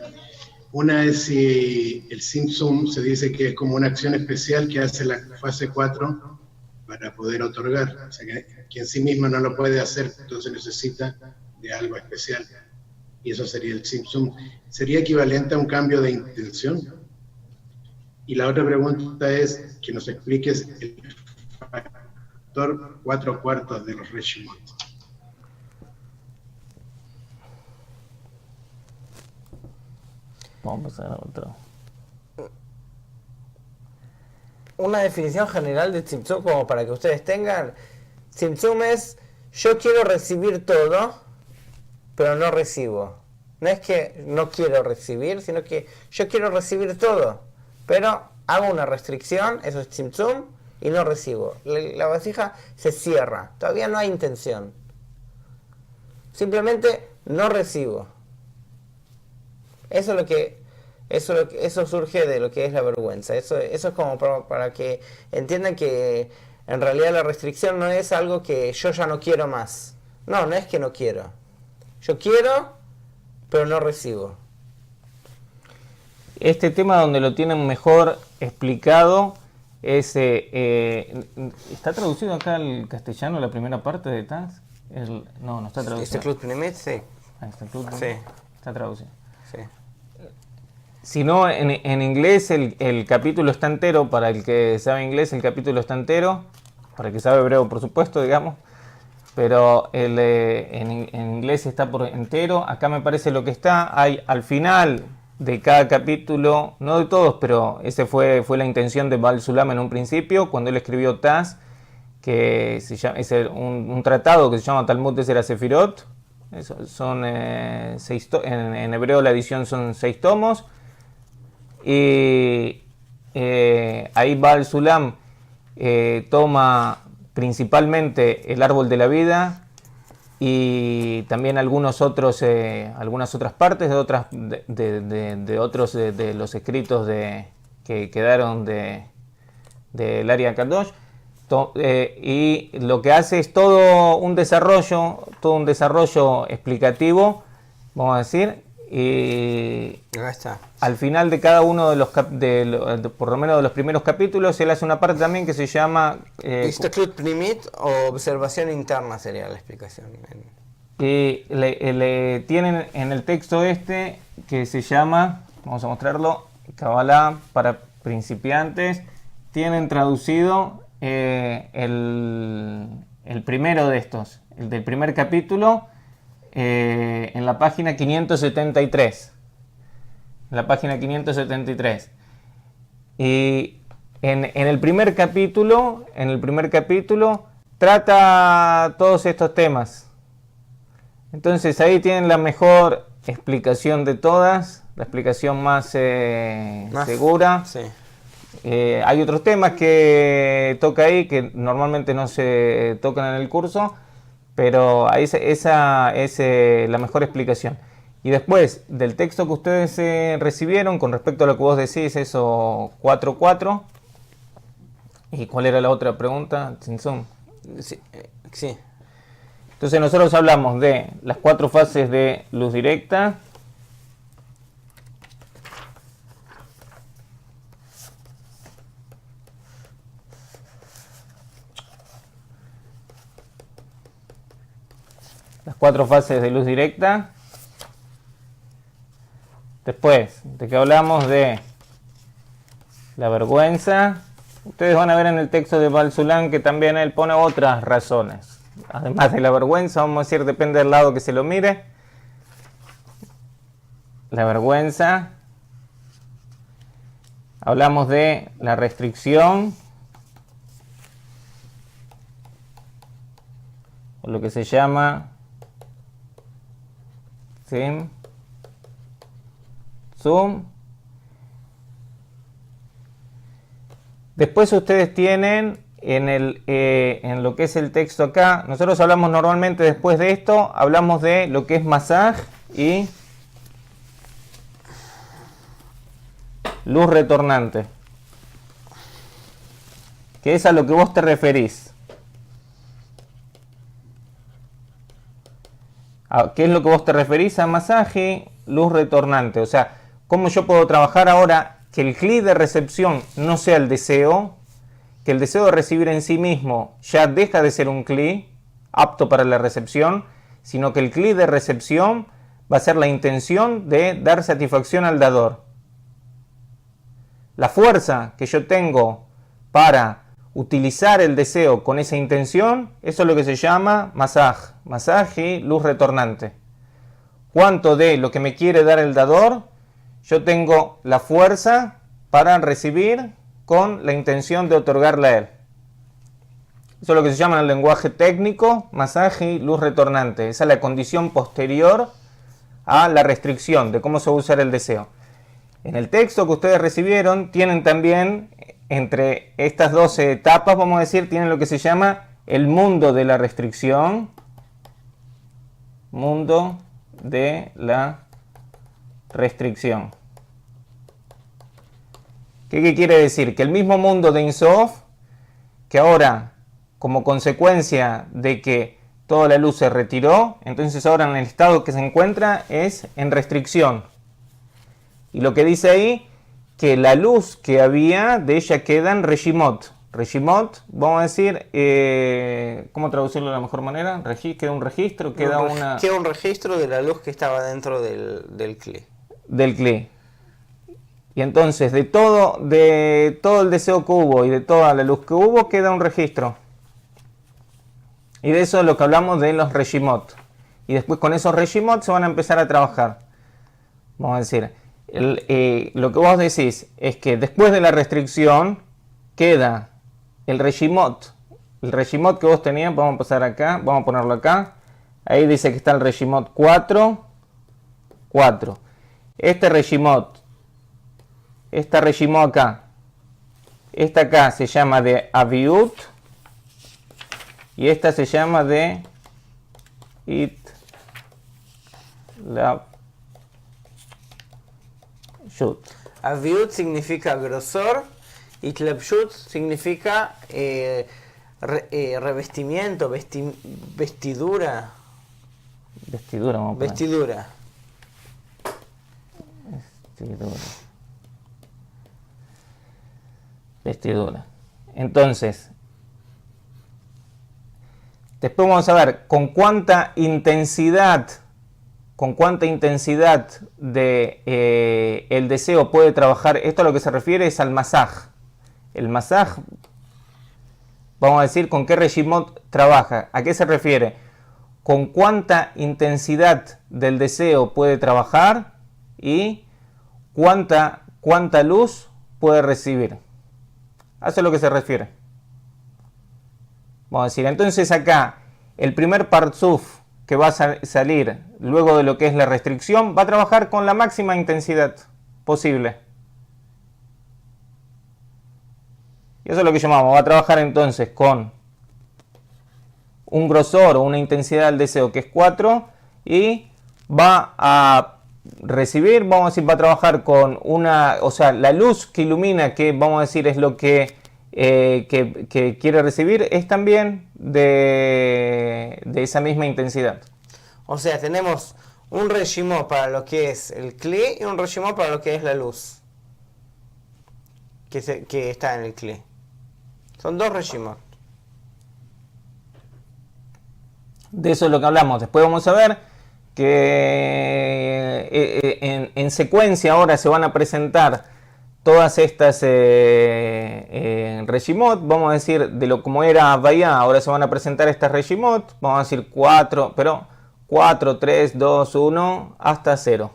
Una es si el Tzimtzum se dice que es como una acción especial que hace la fase 4 para poder otorgar. O sea, que en sí misma no lo puede hacer, entonces necesita de algo especial. Y eso sería el Tzimtzum. ¿Sería equivalente a un cambio de intención? Y la otra pregunta es que nos expliques el factor 4/4 de los Reshimot. Vamos a otro. Una definición general de Tzimtzum, como para que ustedes tengan. Tzimtzum es: yo quiero recibir todo, pero no recibo. No es que no quiero recibir, sino que yo quiero recibir todo, pero hago una restricción, eso es Tzimtzum, y no recibo. La vasija se cierra, todavía no hay intención. Simplemente no recibo. Eso es lo que, eso surge de lo que es la vergüenza. Eso es como para que entiendan que en realidad la restricción no es algo que yo ya no quiero más. No, no es que no quiero. Yo quiero, pero no recibo. Este tema donde lo tienen mejor explicado es... ¿está traducido acá al castellano la primera parte de Taz? No está traducido. Este Primit, sí. Sí. Está traducido. Sí. Si no, en inglés el capítulo está entero. Para el que sabe inglés, el capítulo está entero. Para el que sabe hebreo, por supuesto, digamos. Pero en inglés está por entero. Acá me parece lo que está. Hay al final de cada capítulo, no de todos, pero ese fue la intención de Baal Sulam en un principio, cuando él escribió Taz, que es un tratado que se llama Talmud de Sefirot. Son en hebreo la edición son 6 tomos. Y ahí Baal Sulam toma principalmente el árbol de la vida y también algunas otras partes de otros de los escritos que quedaron del Área Kadosh. Y lo que hace es todo un desarrollo explicativo, vamos a decir, y Acá está. al final de cada uno de los por lo menos de los primeros capítulos, él hace una parte también que se llama Istaklut Primit o observación interna sería la explicación. y le tienen en el texto que se llama, vamos a mostrarlo, Kabbalah para principiantes. Tienen traducido el primero de estos, el del primer capítulo, en la página 573. En la página 573. Y en el primer capítulo trata todos estos temas. Entonces ahí tienen la mejor explicación de todas, la explicación más segura. Sí. Hay otros temas que toca ahí que normalmente no se tocan en el curso, pero esa es la mejor explicación. Y después del texto que ustedes recibieron, con respecto a lo que vos decís, eso 4.4. ¿Y cuál era la otra pregunta, Tzimtzum? Sí. Entonces nosotros hablamos de las 4 fases de luz directa. Las 4 fases de luz directa. Después de que hablamos de la vergüenza, ustedes van a ver en el texto de Baal Sulam que también él pone otras razones. Además de la vergüenza, vamos a decir, depende del lado que se lo mire. La vergüenza. Hablamos de la restricción, o lo que se llama Zoom. Después ustedes tienen en lo que es el texto acá, nosotros hablamos normalmente después de esto, hablamos de lo que es masaj y luz retornante, que es a lo que vos te referís. ¿Qué es lo que vos te referís a masaje, luz retornante? O sea, ¿cómo yo puedo trabajar ahora que el cli de recepción no sea el deseo? Que el deseo de recibir en sí mismo ya deja de ser un cli apto para la recepción, sino que el cli de recepción va a ser la intención de dar satisfacción al dador. La fuerza que yo tengo para utilizar el deseo con esa intención, eso es lo que se llama masaj, y luz retornante. Cuánto de lo que me quiere dar el dador, yo tengo la fuerza para recibir con la intención de otorgarle a él. Eso es lo que se llama en el lenguaje técnico, masaj y luz retornante. Esa es la condición posterior a la restricción de cómo se va a usar el deseo. En el texto que ustedes recibieron tienen también, entre estas 12 etapas, vamos a decir, tienen lo que se llama el mundo de la restricción. Mundo de la restricción. ¿Qué quiere decir? Que el mismo mundo de Ein Sof, que ahora, como consecuencia de que toda la luz se retiró, entonces ahora en el estado que se encuentra es en restricción. Y lo que dice ahí, que la luz que había de ella queda en Reshimot. Reshimot, vamos a decir, ¿cómo traducirlo de la mejor manera? Queda un registro, queda un registro de la luz que estaba dentro del Kli. Del Kli. Y entonces de todo el deseo que hubo y de toda la luz que hubo, queda un registro. Y de eso es lo que hablamos de los Reshimot. Y después con esos Reshimot se van a empezar a trabajar. Vamos a decir, lo que vos decís es que después de la restricción queda el Reshimot. El Reshimot que vos tenías, vamos a pasar acá, vamos a ponerlo acá. Ahí dice que está el Reshimot 4, 4. Este Reshimot, esta Reshimot acá, esta acá se llama de Aviut y esta se llama de It la Shut. Aviut significa grosor y Tlapshut significa revestimiento, vestidura. Vestidura, vamos a poner. Vestidura. Vestidura. Entonces, después vamos a ver con cuánta intensidad de el deseo puede trabajar. Esto a lo que se refiere es al masaj. El masaj, vamos a decir con qué Reshimot trabaja. ¿A qué se refiere? Con cuánta intensidad del deseo puede trabajar y cuánta luz puede recibir. A eso es lo que se refiere. Vamos a decir, entonces acá, el primer parzuf que va a salir luego de lo que es la restricción, va a trabajar con la máxima intensidad posible. Y eso es lo que llamamos, va a trabajar entonces con un grosor o una intensidad del deseo que es 4 y va a recibir, vamos a decir, va a trabajar con la luz que ilumina, que vamos a decir es lo que quiere recibir, es también de esa misma intensidad. O sea, tenemos un Reshimot para lo que es el Kli y un Reshimot para lo que es la luz que está en el Kli. Son dos Reshimot. De eso es lo que hablamos. Después vamos a ver que en secuencia ahora se van a presentar todas estas Reshimot. Vamos a decir, de lo como era Havaya, ahora se van a presentar estas Reshimot. Vamos a decir 4, 3, 2, 1, hasta 0.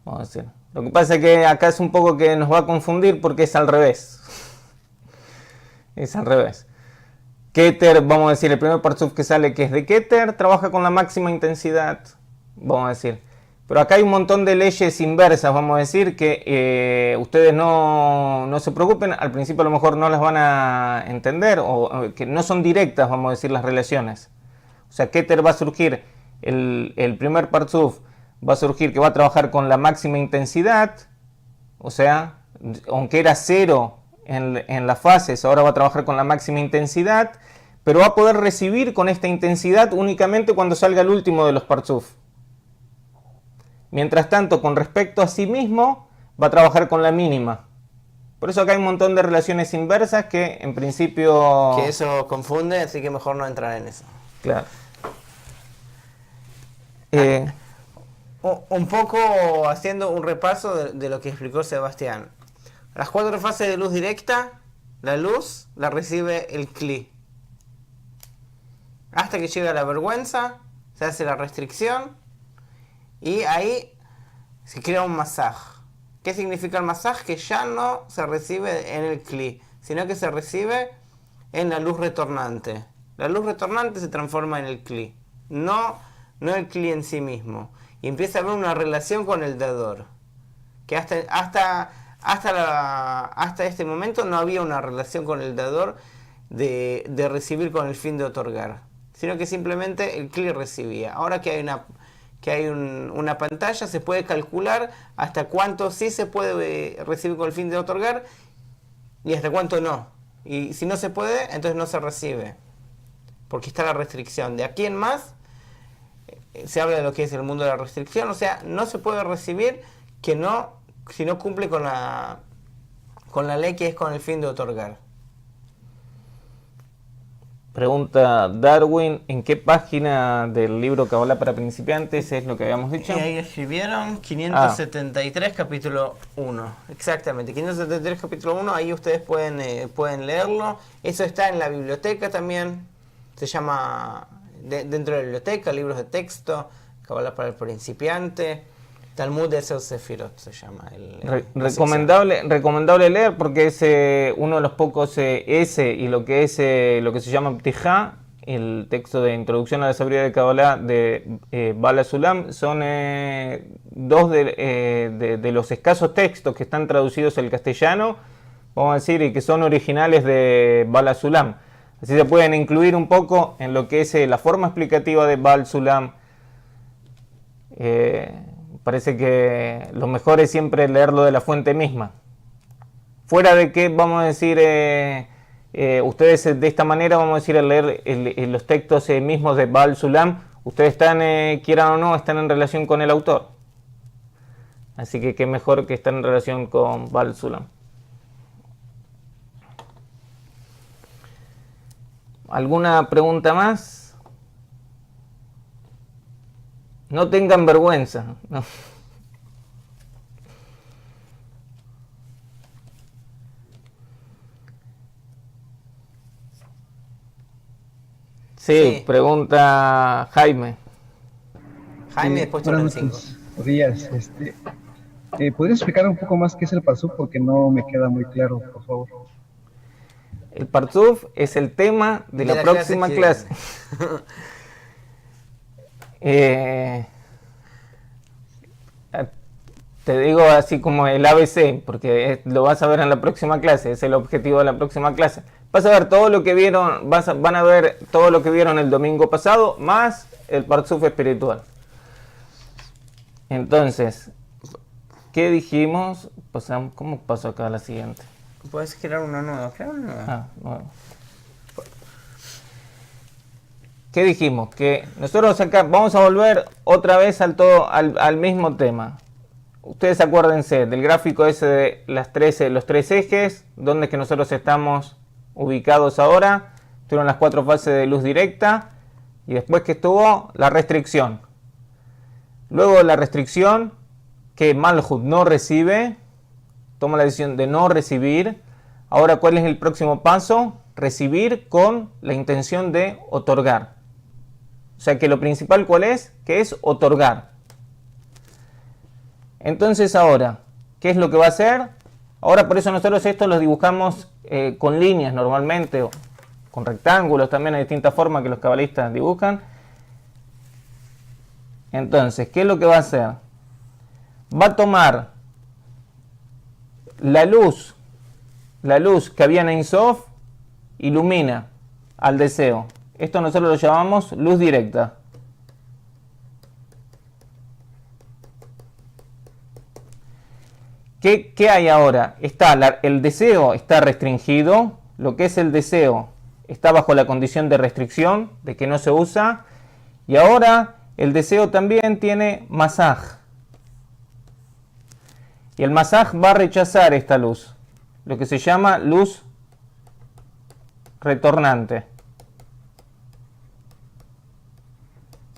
Vamos a decir. Lo que pasa es que acá es un poco que nos va a confundir porque es al revés. Es al revés. Keter, vamos a decir, el primer parzuf que sale que es de Keter, trabaja con la máxima intensidad, vamos a decir. Pero acá hay un montón de leyes inversas, vamos a decir, que ustedes no se preocupen, al principio a lo mejor no las van a entender, o que no son directas, vamos a decir, las relaciones. O sea, Keter va a surgir, el primer parzuf va a surgir que va a trabajar con la máxima intensidad, o sea, aunque era 0 en las fases, ahora va a trabajar con la máxima intensidad, pero va a poder recibir con esta intensidad únicamente cuando salga el último de los parzuf. Mientras tanto, con respecto a sí mismo, va a trabajar con la mínima. Por eso acá hay un montón de relaciones inversas que en principio... Que eso confunde, así que mejor no entrar en eso. Claro. Un poco haciendo un repaso de lo que explicó Sebastián. Las 4 fases de luz directa, la luz la recibe el Kli. Hasta que llega la vergüenza, se hace la restricción y ahí se crea un masaj. ¿Qué significa el masaj? Que ya no se recibe en el Kli, sino que se recibe en la luz retornante. La luz retornante se transforma en el Kli, no el Kli en sí mismo. Y empieza a haber una relación con el dador, que hasta este momento no había una relación con el dador de recibir con el fin de otorgar, sino que simplemente el Kli recibía. Ahora que que hay una pantalla, se puede calcular hasta cuánto sí se puede recibir con el fin de otorgar y hasta cuánto no. Y si no se puede, entonces no se recibe, porque está la restricción. De aquí en más se habla de lo que es el mundo de la restricción, o sea, no se puede recibir si no cumple con la ley, que es con el fin de otorgar. Pregunta Darwin, ¿en qué página del libro Kabbalah para principiantes es lo que habíamos dicho? Y ahí escribieron 573 capítulo 1, exactamente, 573 capítulo 1, ahí ustedes pueden leerlo. Eso está en la biblioteca también, se llama, dentro de la biblioteca, libros de texto, Kabbalah para el principiante, Talmud de Eser Sefirot se llama. Recomendable leer, porque es uno de los pocos y lo que se llama Ptijá, el texto de Introducción a la Sabiduría de Kabbalah de Bala Sulam, son dos de los escasos textos que están traducidos al castellano, vamos a decir, y que son originales de Bala Sulam. Así se pueden incluir un poco en lo que es la forma explicativa de Bala Sulam. Parece que lo mejor es siempre leerlo de la fuente misma. Fuera de que, vamos a decir, ustedes de esta manera, vamos a decir, al leer los textos mismos de Baal Sulam, ustedes están, quieran o no, están en relación con el autor. Así que qué mejor que estar en relación con Baal Sulam. ¿Alguna pregunta más? No tengan vergüenza. No. Sí, pregunta Jaime. Jaime, después tú buenos días. ¿Podrías explicar un poco más qué es el Parsuf? Porque no me queda muy claro, por favor. El Parsuf es el tema de la próxima clase. Te digo así como el ABC, porque lo vas a ver en la próxima clase, es el objetivo de la próxima clase. Vas a ver todo lo que vieron, van a ver todo lo que vieron el domingo pasado, más el Parsuf espiritual. Entonces, ¿qué dijimos? ¿Cómo pasó acá a la siguiente? Puedes crear una nueva, nueva. ¿Qué dijimos? Que nosotros acá vamos a volver otra vez al mismo tema. Ustedes acuérdense del gráfico ese de los tres ejes, donde es que nosotros estamos ubicados ahora. Tuvieron las 4 fases de luz directa y después que estuvo la restricción. Luego la restricción que Malhut no recibe, toma la decisión de no recibir. Ahora, ¿cuál es el próximo paso? Recibir con la intención de otorgar. O sea que lo principal, ¿cuál es? Que es otorgar. Entonces ahora, ¿qué es lo que va a hacer? Ahora por eso nosotros esto lo dibujamos con líneas normalmente, o con rectángulos también, hay distintas formas que los cabalistas dibujan. Entonces, ¿qué es lo que va a hacer? Va a tomar la luz que había en Ein Sof, ilumina al deseo. Esto nosotros lo llamamos luz directa. ¿Qué hay ahora? El deseo está restringido. Lo que es el deseo está bajo la condición de restricción, de que no se usa. Y ahora el deseo también tiene masaj. Y el masaj va a rechazar esta luz, lo que se llama luz retornante.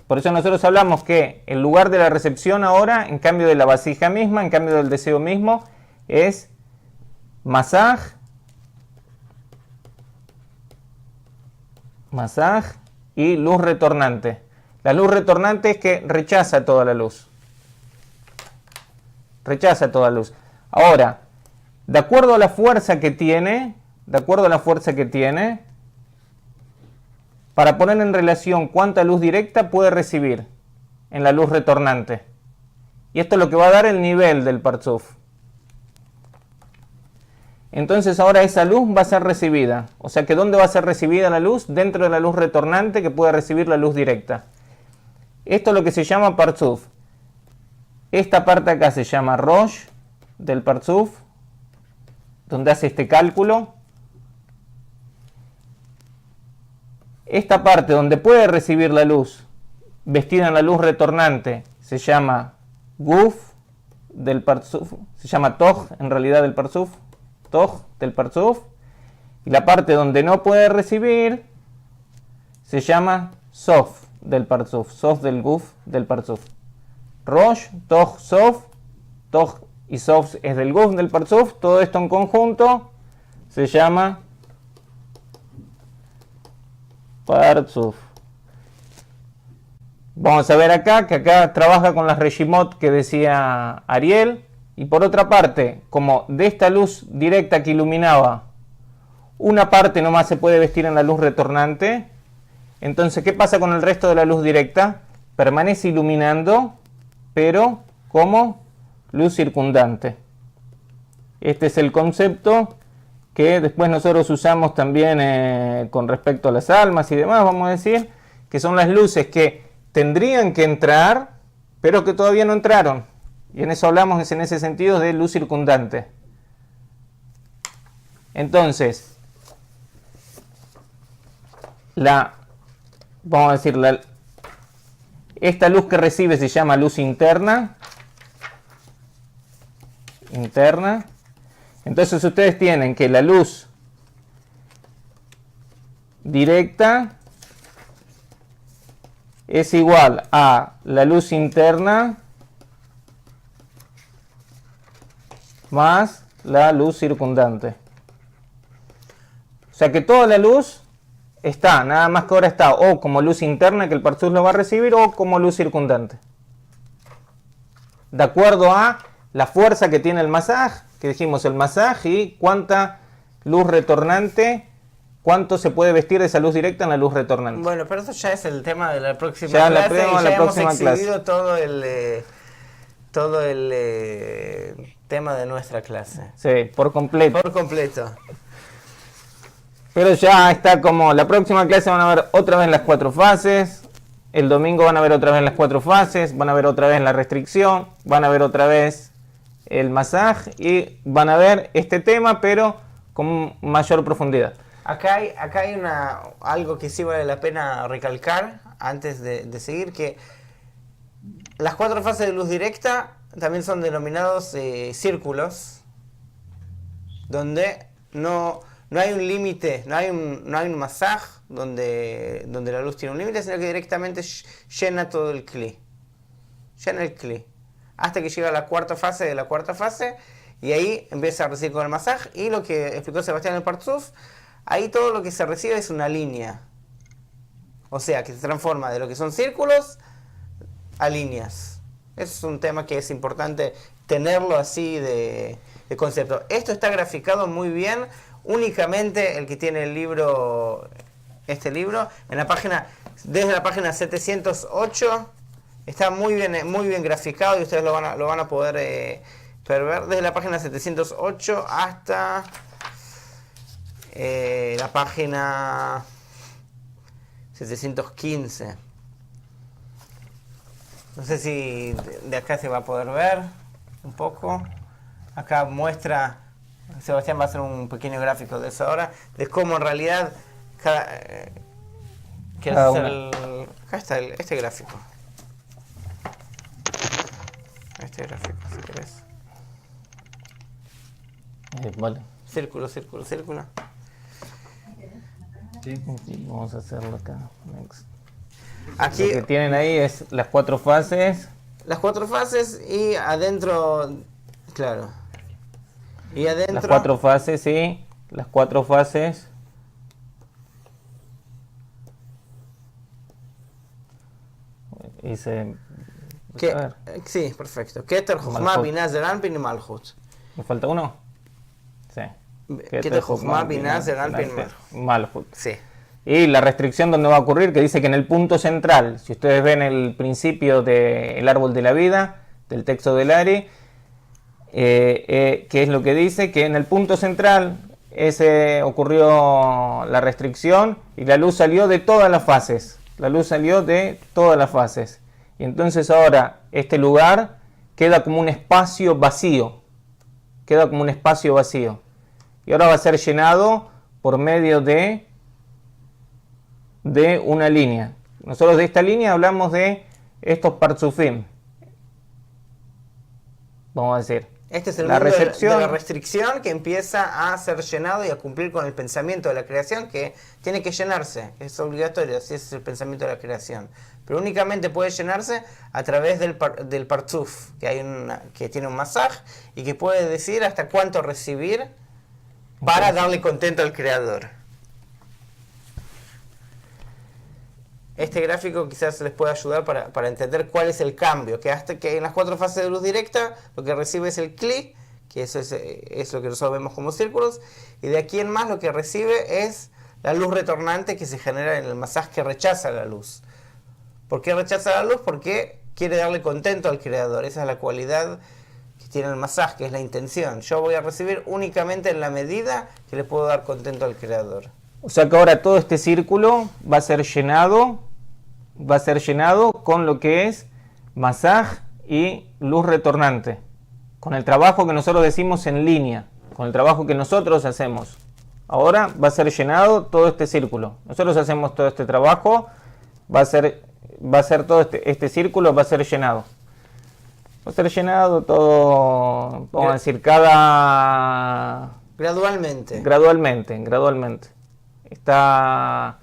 Por eso nosotros hablamos que el lugar de la recepción ahora, en cambio de la vasija misma, en cambio del deseo mismo, es masaj y luz retornante. La luz retornante es que rechaza toda la luz. Rechaza toda la luz. Ahora, de acuerdo a la fuerza que tiene, para poner en relación cuánta luz directa puede recibir en la luz retornante. Y esto es lo que va a dar el nivel del Parsuf. Entonces ahora esa luz va a ser recibida. O sea que ¿dónde va a ser recibida la luz? Dentro de la luz retornante que puede recibir la luz directa. Esto es lo que se llama Parzuf. Esta parte acá se llama Rosh del Parzuf, donde hace este cálculo. Esta parte donde puede recibir la luz, vestida en la luz retornante, se llama Guf del Parzuf, se llama Toj en realidad del Parzuf, Toj del Parzuf, y la parte donde no puede recibir se llama Sof del Parzuf, Sof del Guf del Parzuf. Rosh, Toj, Sof, Toj y Sof es del Guf del Parzuf, todo esto en conjunto se llama Parzuf. Vamos a ver acá que acá trabaja con las Reshimot que decía Ariel. Y por otra parte, como de esta luz directa que iluminaba, una parte nomás se puede vestir en la luz retornante. Entonces, ¿qué pasa con el resto de la luz directa? Permanece iluminando, pero como luz circundante. Este es el concepto que después nosotros usamos también con respecto a las almas y demás, vamos a decir, que son las luces que tendrían que entrar, pero que todavía no entraron. Y en eso hablamos en ese sentido de luz circundante. Entonces, vamos a decir, esta luz que recibe se llama luz interna. Entonces ustedes tienen que la luz directa es igual a la luz interna más la luz circundante. O sea que toda la luz está, nada más que ahora está o como luz interna que el Parzuf lo va a recibir o como luz circundante. De acuerdo a la fuerza que tiene el masaj, que dijimos el masaj, y cuánta luz retornante, cuánto se puede vestir de esa luz directa en la luz retornante. Bueno, pero eso ya es el tema de la próxima ya clase. Ya hemos exhibido clase. todo el tema de nuestra clase. Sí, por completo. Por completo. Pero ya está como, la próxima clase van a ver otra vez las 4 fases, el domingo van a ver otra vez las 4 fases, van a ver otra vez la restricción, van a ver otra vez el masaj y van a ver este tema, pero con mayor profundidad. Acá hay algo que sí vale la pena recalcar antes de seguir, que las 4 fases de luz directa también son denominados círculos, donde no hay un límite, no hay un masaj donde la luz tiene un límite, sino que directamente llena todo el kli. Llena el kli. Hasta que llega a la cuarta fase de la cuarta fase, y ahí empieza a recibir con el masaj, y lo que explicó Sebastián en el Parzuf, ahí todo lo que se recibe es una línea. O sea, que se transforma de lo que son círculos a líneas. Ese es un tema que es importante tenerlo así de concepto. Esto está graficado muy bien. Únicamente el que tiene el libro, este libro, en la página, desde la página 708, está muy bien graficado y ustedes lo van a poder ver desde la página 708 hasta la página 715. No sé si de acá se va a poder ver un poco. Acá muestra, Sebastián va a hacer un pequeño gráfico de eso ahora, de cómo en realidad acá está este gráfico. Este gráfico, si querés. Vale. Círculo. Sí, vamos a hacerlo acá. Next. Aquí lo que tienen ahí es las 4 fases. Las 4 fases y adentro, claro. Y adentro. Las 4 fases, sí. Las 4 fases. Sí, perfecto. Keter, Jochma, Binah, Zeranpin y Malchut. ¿Me falta uno? Sí. Keter, Jochma, Binah, Zeranpin y Malchut. Sí. Y la restricción donde va a ocurrir, que dice que en el punto central, si ustedes ven el principio del árbol de la vida, del texto del Ari, que es lo que dice, que en el punto central ocurrió la restricción y la luz salió de todas las fases. La luz salió de todas las fases. Y entonces ahora este lugar queda como un espacio vacío. Queda como un espacio vacío. Y ahora va a ser llenado por medio de una línea. Nosotros de esta línea hablamos de estos parzufim. Vamos a decir. Este es el La mundo recepción. de la restricción que empieza a ser llenado y a cumplir con el pensamiento de la creación, que tiene que llenarse, es obligatorio, así es el pensamiento de la creación. Pero únicamente puede llenarse a través del parzuf, que tiene un masaj y que puede decir hasta cuánto recibir para darle contento al creador. Este gráfico quizás les pueda ayudar para entender cuál es el cambio, que hasta que en las 4 fases de luz directa lo que recibe es el cli, que eso es lo que nosotros vemos como círculos, y de aquí en más lo que recibe es la luz retornante que se genera en el masaj que rechaza la luz. ¿Por qué rechaza la luz? Porque quiere darle contento al creador. Esa es la cualidad que tiene el masaj, que es la intención. Yo voy a recibir únicamente en la medida que le puedo dar contento al creador. O sea que ahora todo este círculo va a ser llenado con lo que es masaj y luz retornante, con el trabajo que nosotros decimos en línea, con el trabajo que nosotros hacemos. Ahora va a ser llenado todo este círculo. Nosotros hacemos todo este trabajo, va a ser todo este círculo va a ser llenado. Va a ser llenado todo, vamos a decir, Gradualmente. Gradualmente. Está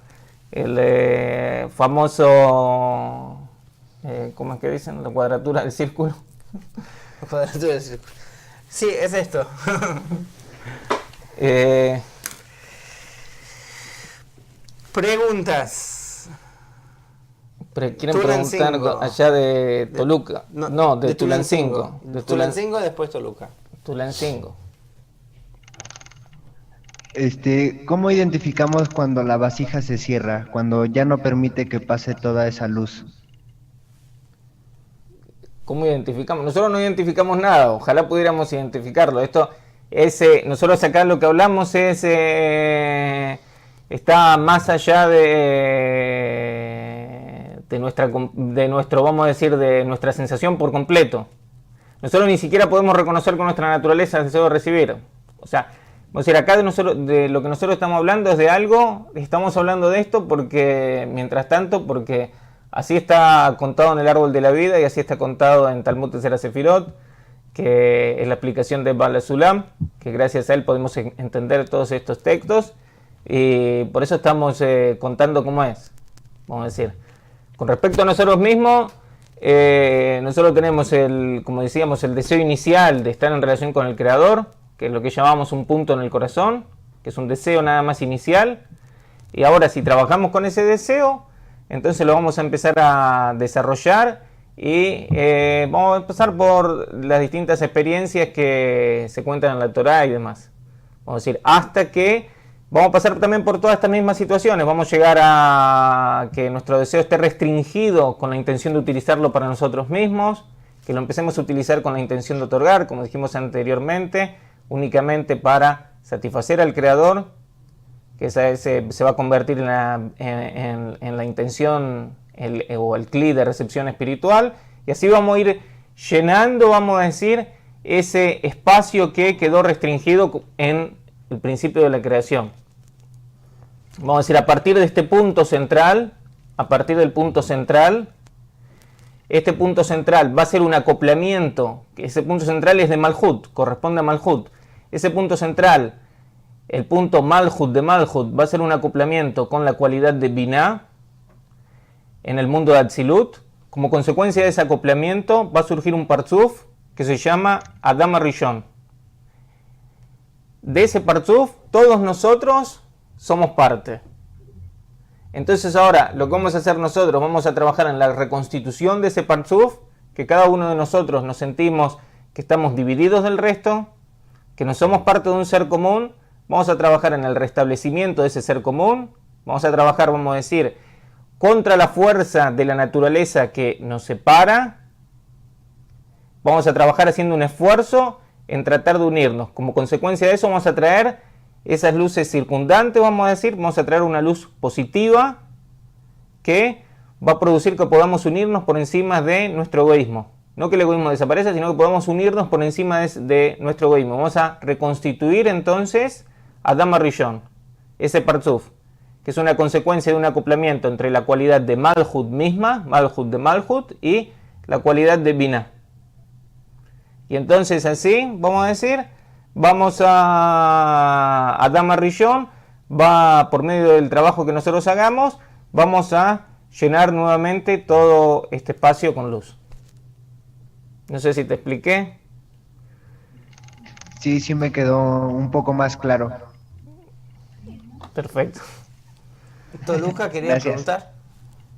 el famoso, ¿cómo es que dicen? La cuadratura del círculo. La cuadratura del círculo. Sí, es esto. Preguntas. Quieren preguntar allá de Toluca. No, de Tulancingo. De Tulancingo, después Toluca. Tulancingo. ¿Cómo identificamos cuando la vasija se cierra, cuando ya no permite que pase toda esa luz? ¿Cómo identificamos? Nosotros no identificamos nada, ojalá pudiéramos identificarlo. Nosotros acá lo que hablamos es está más allá de nuestro, vamos a decir, de nuestra sensación por completo. Nosotros ni siquiera podemos reconocer con nuestra naturaleza el deseo de recibir. O sea, vamos a decir, acá de lo que nosotros estamos hablando es de algo, estamos hablando de esto porque, mientras tanto, porque así está contado en el árbol de la vida y así está contado en Talmud Tesera Sefirot, que es la explicación de Baal Sulam, que gracias a él podemos entender todos estos textos y por eso estamos contando cómo es, vamos a decir. Con respecto a nosotros mismos, nosotros tenemos como decíamos, el deseo inicial de estar en relación con el Creador, que es lo que llamamos un punto en el corazón, que es un deseo nada más inicial. Y ahora si trabajamos con ese deseo, entonces lo vamos a empezar a desarrollar y vamos a empezar por las distintas experiencias que se cuentan en la Torá y demás. Vamos a decir, hasta que vamos a pasar también por todas estas mismas situaciones. Vamos a llegar a que nuestro deseo esté restringido con la intención de utilizarlo para nosotros mismos, que lo empecemos a utilizar con la intención de otorgar, como dijimos anteriormente, únicamente para satisfacer al Creador, que se va a convertir en la intención o el cli de recepción espiritual, y así vamos a ir llenando, vamos a decir, ese espacio que quedó restringido en el principio de la creación. Vamos a decir, a partir de este punto central, este punto central va a ser un acoplamiento, que ese punto central es de Malhut, corresponde a Malhut. Ese punto central, el punto Malhut de Malhut, va a ser un acoplamiento con la cualidad de Binah en el mundo de Atzilut. Como consecuencia de ese acoplamiento va a surgir un parzuf que se llama Adam Rishon. De ese parzuf todos nosotros somos parte. Entonces ahora lo que vamos a hacer nosotros, vamos a trabajar en la reconstitución de ese parzuf, que cada uno de nosotros nos sentimos que estamos divididos del resto, que no somos parte de un ser común. Vamos a trabajar en el restablecimiento de ese ser común, vamos a trabajar, vamos a decir, contra la fuerza de la naturaleza que nos separa. Vamos a trabajar haciendo un esfuerzo en tratar de unirnos. Como consecuencia de eso vamos a traer esas luces circundantes, vamos a decir, vamos a traer una luz positiva que va a producir que podamos unirnos por encima de nuestro egoísmo. No que el egoísmo desaparezca, sino que podamos unirnos por encima de nuestro egoísmo. Vamos a reconstituir entonces Adam Rishon, ese Parzuf, que es una consecuencia de un acoplamiento entre la cualidad de Malhut misma, Malhut de Malhut, y la cualidad de Binah. Y entonces así, vamos a decir, vamos a Adam Rishon, va por medio del trabajo que nosotros hagamos, vamos a llenar nuevamente todo este espacio con luz. No sé si te expliqué. Sí, me quedó un poco más claro. Perfecto. Toluca, ¿quería Gracias. preguntar?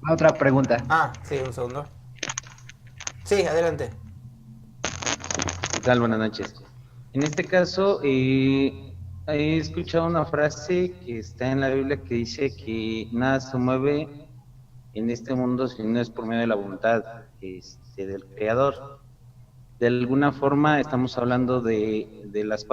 Otra pregunta. Sí, un segundo. Sí, adelante. ¿Qué tal? Buenas noches. En este caso, he escuchado una frase que está en la Biblia que dice que nada se mueve en este mundo si no es por medio de la voluntad del Creador. De alguna forma estamos hablando de las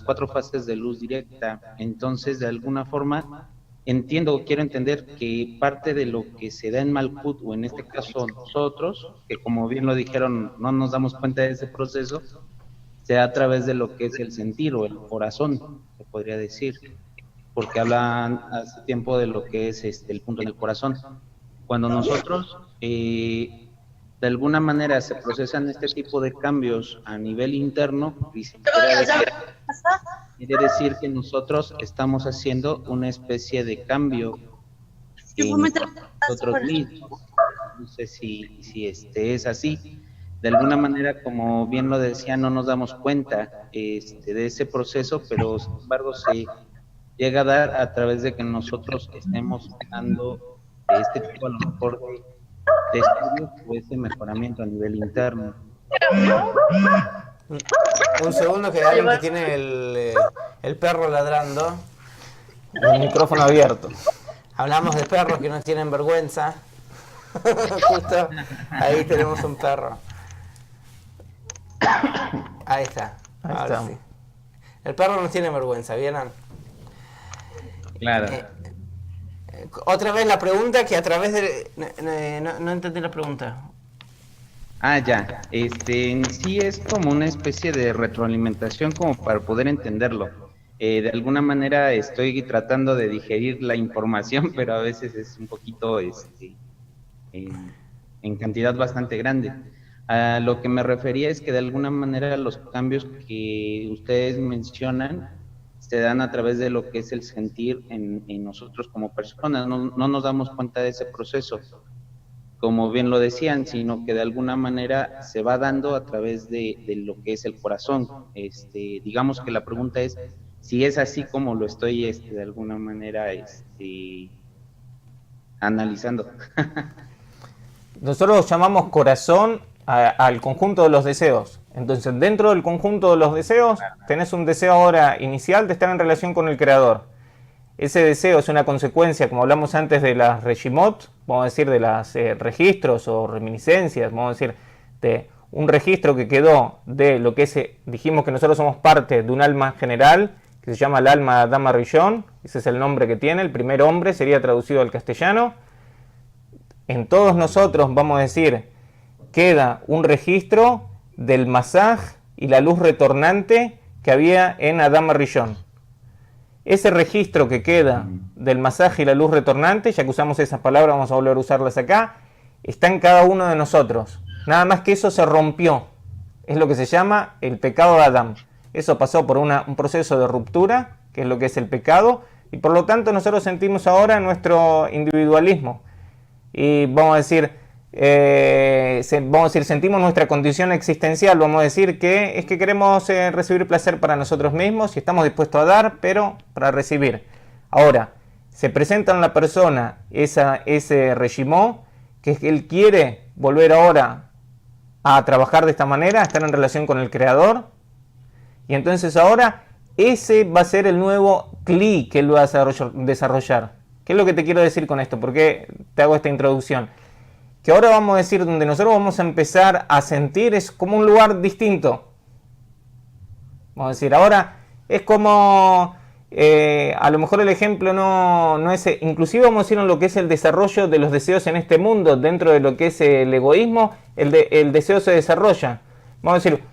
cuatro fases de luz directa. Entonces, de alguna forma, quiero entender que parte de lo que se da en Malkut, o en este caso nosotros, que como bien lo dijeron, no nos damos cuenta de ese proceso, se da a través de lo que es el sentir o el corazón, se podría decir, porque hablan hace tiempo de lo que es el punto en el corazón. Cuando nosotros de alguna manera se procesan este tipo de cambios a nivel interno, quiere decir que nosotros estamos haciendo una especie de cambio en nosotros mismos. No sé si es así. De alguna manera, como bien lo decía, no nos damos cuenta de ese proceso, pero sin embargo se llega a dar a través de que nosotros estemos dando este tipo a lo mejor de estudios o ese mejoramiento a nivel interno. Un segundo, que hay alguien que tiene el perro ladrando. El micrófono abierto. Hablamos de perros que no tienen vergüenza. Justo ahí tenemos un perro. Ahí está. Ahí Ahora está. sí. El perro no tiene vergüenza, ¿vieron? Claro. Otra vez la pregunta que a través de... No entendí la pregunta. Ya. En sí es como una especie de retroalimentación como para poder entenderlo. De alguna manera estoy tratando de digerir la información, pero a veces es un poquito en cantidad bastante grande. A lo que me refería es que de alguna manera los cambios que ustedes mencionan se dan a través de lo que es el sentir en nosotros como personas. No nos damos cuenta de ese proceso, como bien lo decían, sino que de alguna manera se va dando a través de lo que es el corazón. Digamos que la pregunta es si es así como lo estoy de alguna manera analizando. Nosotros llamamos corazón al conjunto de los deseos. Entonces, dentro del conjunto de los deseos, tenés un deseo ahora inicial de estar en relación con el Creador. Ese deseo es una consecuencia, como hablamos antes, de las reshimot, vamos a decir, de los registros o reminiscencias, vamos a decir, de un registro que quedó de lo que es, dijimos que nosotros somos parte de un alma general, que se llama el alma de Adam Rishon, ese es el nombre que tiene, el primer hombre, sería traducido al castellano. En todos nosotros, vamos a decir, queda un registro del masaj y la luz retornante que había en Adam Rishon. Ese registro que queda del masaj y la luz retornante, ya que usamos esas palabras, vamos a volver a usarlas acá, está en cada uno de nosotros. Nada más que eso se rompió. Es lo que se llama el pecado de Adán. Eso pasó por un proceso de ruptura, que es lo que es el pecado, y por lo tanto nosotros sentimos ahora nuestro individualismo. Y vamos a decir, sentimos nuestra condición existencial, vamos a decir que es que queremos recibir placer para nosotros mismos y estamos dispuestos a dar, pero para recibir. Ahora, se presenta en la persona ese reshimó, que es que él quiere volver ahora a trabajar de esta manera, a estar en relación con el Creador, y entonces ahora ese va a ser el nuevo cli que él va a desarrollar. ¿Qué es lo que te quiero decir con esto? ¿Por qué te hago esta introducción? Que ahora vamos a decir, donde nosotros vamos a empezar a sentir, es como un lugar distinto. Vamos a decir, ahora es como a lo mejor el ejemplo no es, inclusive vamos a decir en lo que es el desarrollo de los deseos en este mundo, dentro de lo que es el egoísmo, el deseo se desarrolla. Vamos a decir,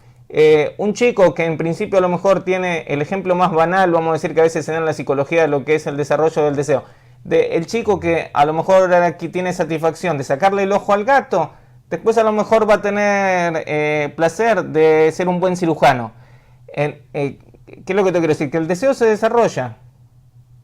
un chico que en principio a lo mejor tiene el ejemplo más banal, vamos a decir que a veces se da en la psicología lo que es el desarrollo del deseo. El chico que a lo mejor aquí tiene satisfacción de sacarle el ojo al gato, después a lo mejor va a tener placer de ser un buen cirujano. ¿Qué es lo que te quiero decir? Que el deseo se desarrolla.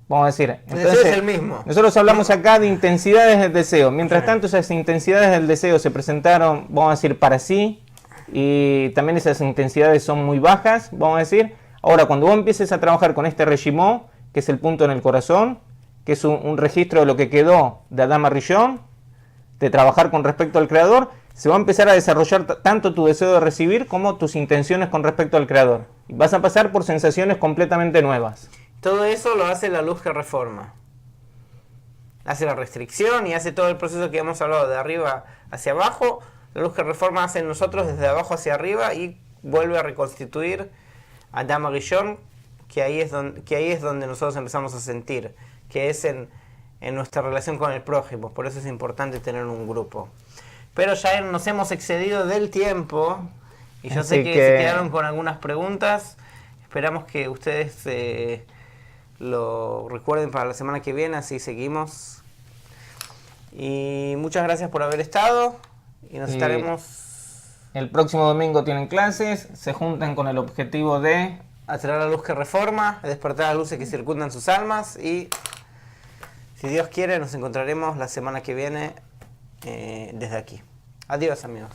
Vamos a decir. El deseo es el mismo. Nosotros hablamos acá de intensidades del deseo. Mientras tanto, esas intensidades del deseo se presentaron, vamos a decir, para sí. Y también esas intensidades son muy bajas, vamos a decir. Ahora, cuando vos empieces a trabajar con este Reshimó, que es el punto en el corazón, que es un registro de lo que quedó de Adama Rishon, de trabajar con respecto al Creador, se va a empezar a desarrollar tanto tu deseo de recibir como tus intenciones con respecto al Creador. Y vas a pasar por sensaciones completamente nuevas. Todo eso lo hace la luz que reforma. Hace la restricción y hace todo el proceso que hemos hablado de arriba hacia abajo. La luz que reforma hace en nosotros desde abajo hacia arriba y vuelve a reconstituir a Adama Rishon, que ahí es donde nosotros empezamos a sentir, que es en nuestra relación con el prójimo. Por eso es importante tener un grupo. Pero ya nos hemos excedido del tiempo y yo sé que se quedaron con algunas preguntas. Esperamos que ustedes lo recuerden para la semana que viene, así seguimos. Y muchas gracias por haber estado y nos estaremos... El próximo domingo tienen clases, se juntan con el objetivo de... Atraer la luz que reforma, despertar las luces que circundan sus almas y, si Dios quiere, nos encontraremos la semana que viene desde aquí. Adiós, amigos.